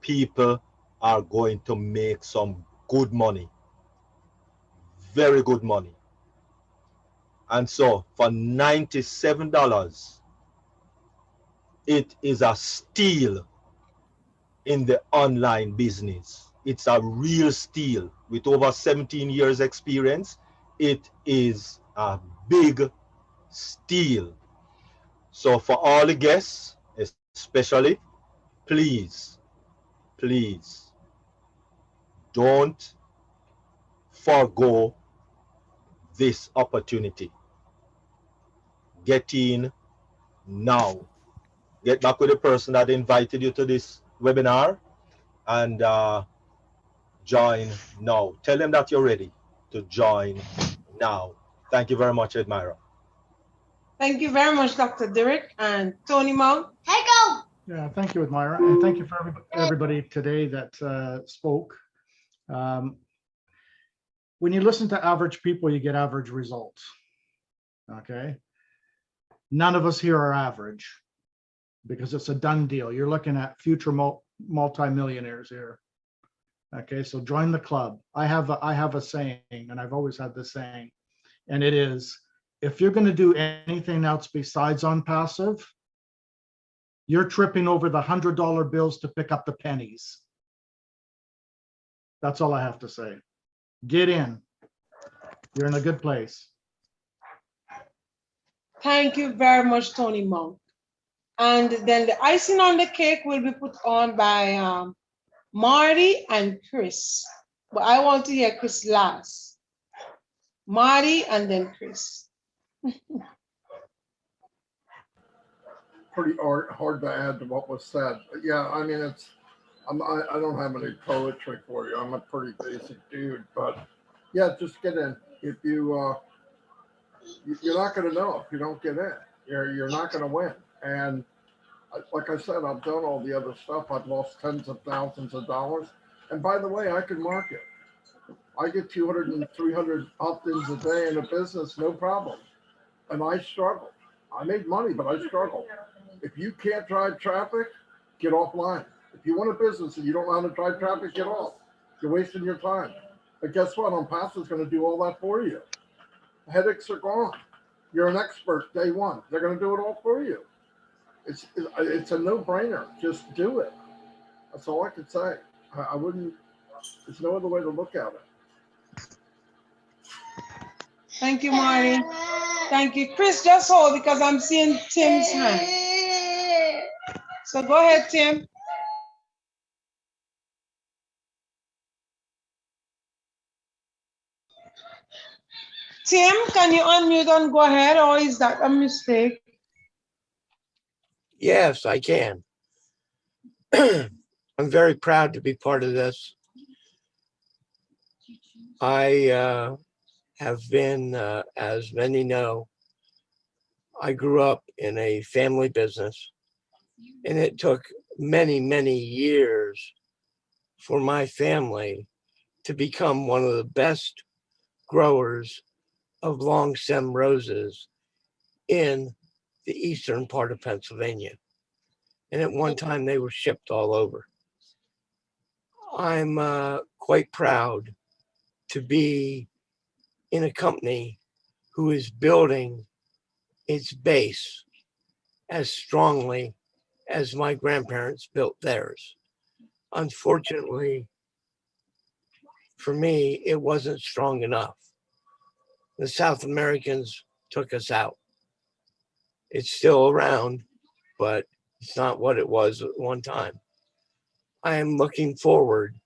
people are going to make some good money, very good money. And so for $97, it is a steal in the online business. It's a real steal. With over 17 years experience, it is a big steal. So for all the guests, especially, please, please don't forgo this opportunity. Get in now. Get back with the person that invited you to this webinar and join now. Tell them that you're ready to join now. Thank you very much, Admira. Thank you very much, Dr. Derek and Tony Monk. Yeah, thank you, Admira, and thank you for everybody today that spoke. When you listen to average people, you get average results. Okay, none of us here are average because it's a done deal. You're looking at future multi-millionaires here. Okay, so join the club. I have a saying, and I've always had this saying, and it is, if you're going to do anything else besides Onpassive, you're tripping over the $100 bills to pick up the pennies. That's all I have to say. Get in. You're in a good place. Thank you very much, Tony Monk. And then the icing on the cake will be put on by Marty and Chris. But I want to hear Chris last. Marty and then Chris. pretty hard to add to what was said. But yeah, I mean, I don't have any poetry for you. I'm a pretty basic dude, but yeah, just get in. If you're not going to know if you don't get in. You're not going to win. And like I said, I've done all the other stuff. I've lost tens of thousands of dollars. And by the way, I can market. I get 200 and 300 opt-ins a day in a business, no problem. And I struggle. I made money, but I struggle. If you can't drive traffic, get offline. If you want a business and you don't know how to drive traffic, get off. You're wasting your time. But guess what? Onpassive is going to do all that for you. Headaches are gone. You're an expert day one. They're going to do it all for you. It's a no-brainer. Just do it. That's all I could say. I wouldn't. There's no other way to look at it. Thank you, Marty. Thank you. Chris, just hold because I'm seeing Tim's hand. So go ahead, Tim. Tim, can you unmute and go ahead, or is that a mistake? Yes, I can. I'm very proud to be part of this. I have been, as many know, I grew up in a family business, and it took many, many years for my family to become one of the best growers of long stem roses in the eastern part of Pennsylvania. And at one time they were shipped all over. I'm quite proud to be in a company who is building its base as strongly as my grandparents built theirs. Unfortunately, for me, it wasn't strong enough. The South Americans took us out. It's still around, but it's not what it was at one time. I am looking forward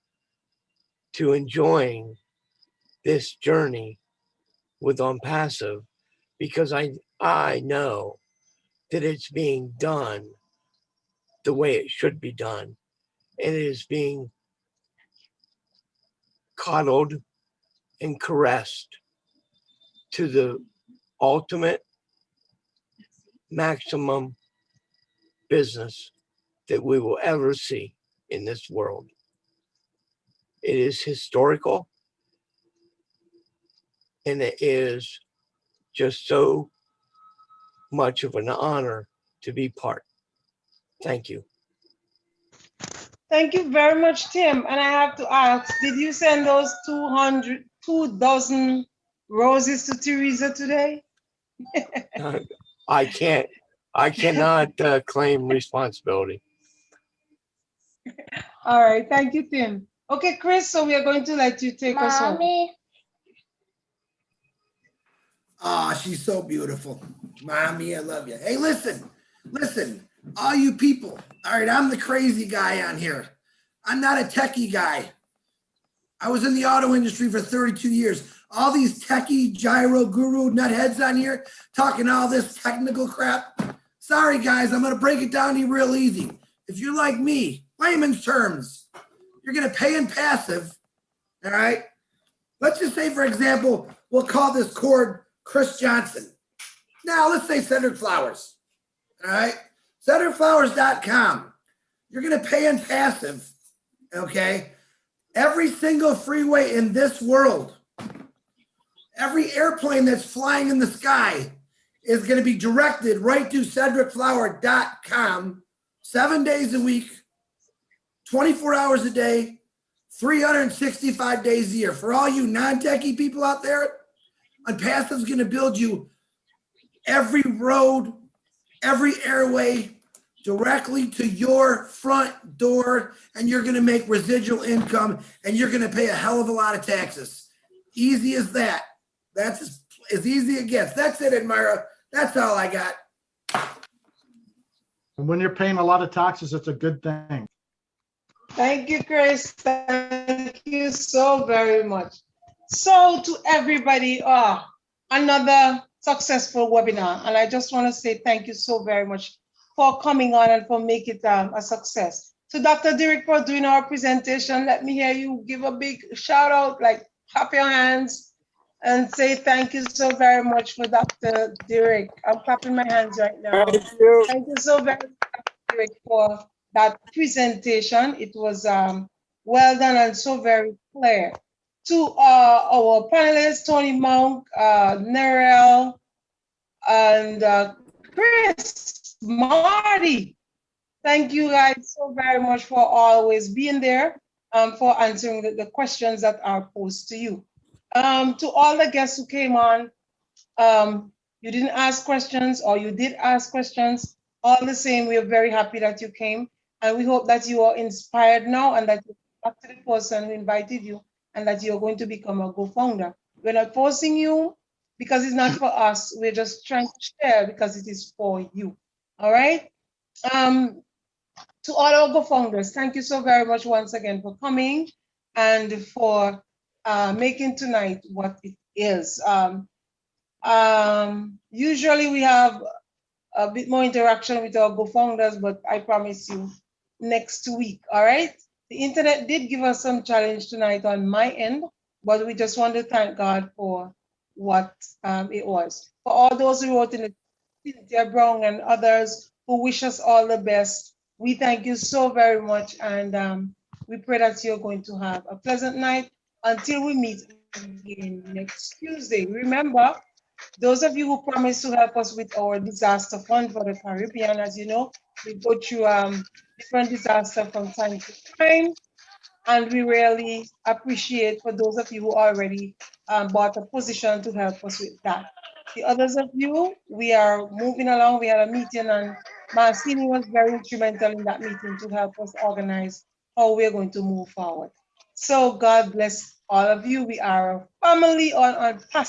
to enjoying this journey with Onpassive because I know that it's being done the way it should be done. And it is being coddled and caressed to the ultimate maximum business that we will ever see in this world. It is historical, and it is just so much of an honor to be part. Thank you. Thank you very much, Tim. And I have to ask, did you send those 2 dozen roses to Teresa today? I cannot claim responsibility. All right, thank you, Tim. Okay, Chris, so we are going to let you take us home. Ah, she's so beautiful. Mommy, I love you. Hey, listen, all you people. All right, I'm the crazy guy on here. I'm not a techie guy. I was in the auto industry for 32 years. All these techie, gyro, guru, nutheads on here talking all this technical crap. Sorry, guys, I'm going to break it down to you real easy. If you're like me, layman's terms, you're going to pay in passive, all right? Let's just say, for example, we'll call this cord Chris Johnson. Now, let's say Cedric Flowers, all right? CedricFlowers.com. You're going to pay in passive, okay? Every single freeway in this world, every airplane that's flying in the sky is going to be directed right to CedricFlower.com 7 days a week, 24 hours a day, 365 days a year. For all you non-techie people out there, Onpassive is going to build you every road, every airway directly to your front door, and you're going to make residual income, and you're going to pay a hell of a lot of taxes. Easy as that. That's as easy as it gets. That's it, Admira. That's all I got. And when you're paying a lot of taxes, it's a good thing. Thank you, Chris. Thank you so very much. So to everybody, another successful webinar. And I just want to say thank you so very much for coming on and for making it a success. So Dr. Derek, for doing our presentation, let me hear you give a big shout out, like clap your hands and say thank you so very much for Dr. Derek. I'm clapping my hands right now. Thank you. Thank you so very much, Dr. Derek, for that presentation. It was well done and so very clear. To our panelists, Tony Monk, Nerel, and Chris, Marty. Thank you guys so very much for always being there, for answering the questions that are posed to you. To all the guests who came on, you didn't ask questions or you did ask questions, all the same, we are very happy that you came. And we hope that you are inspired now and that you talk to the person who invited you and that you're going to become a co-founder. We're not forcing you because it's not for us. We're just trying to share because it is for you. All right? To all our co-founders, thank you so very much once again for coming and for making tonight what it is. Usually we have a bit more interaction with our co-founders, but I promise you next week, all right? The internet did give us some challenge tonight on my end, but we just want to thank God for what it was. For all those who wrote in the Cynthia Brown and others who wish us all the best, we thank you so very much, and we pray that you're going to have a pleasant night until we meet again next Tuesday. Remember, those of you who promised to help us with our disaster fund for the Caribbean, as you know, we go through different disasters from time to time, and we really appreciate for those of you who already bought a position to help us with that. The others of you, we are moving along. We had a meeting, and Marcini was very instrumental in that meeting to help us organize how we're going to move forward. So God bless all of you. We are a family on Onpassive.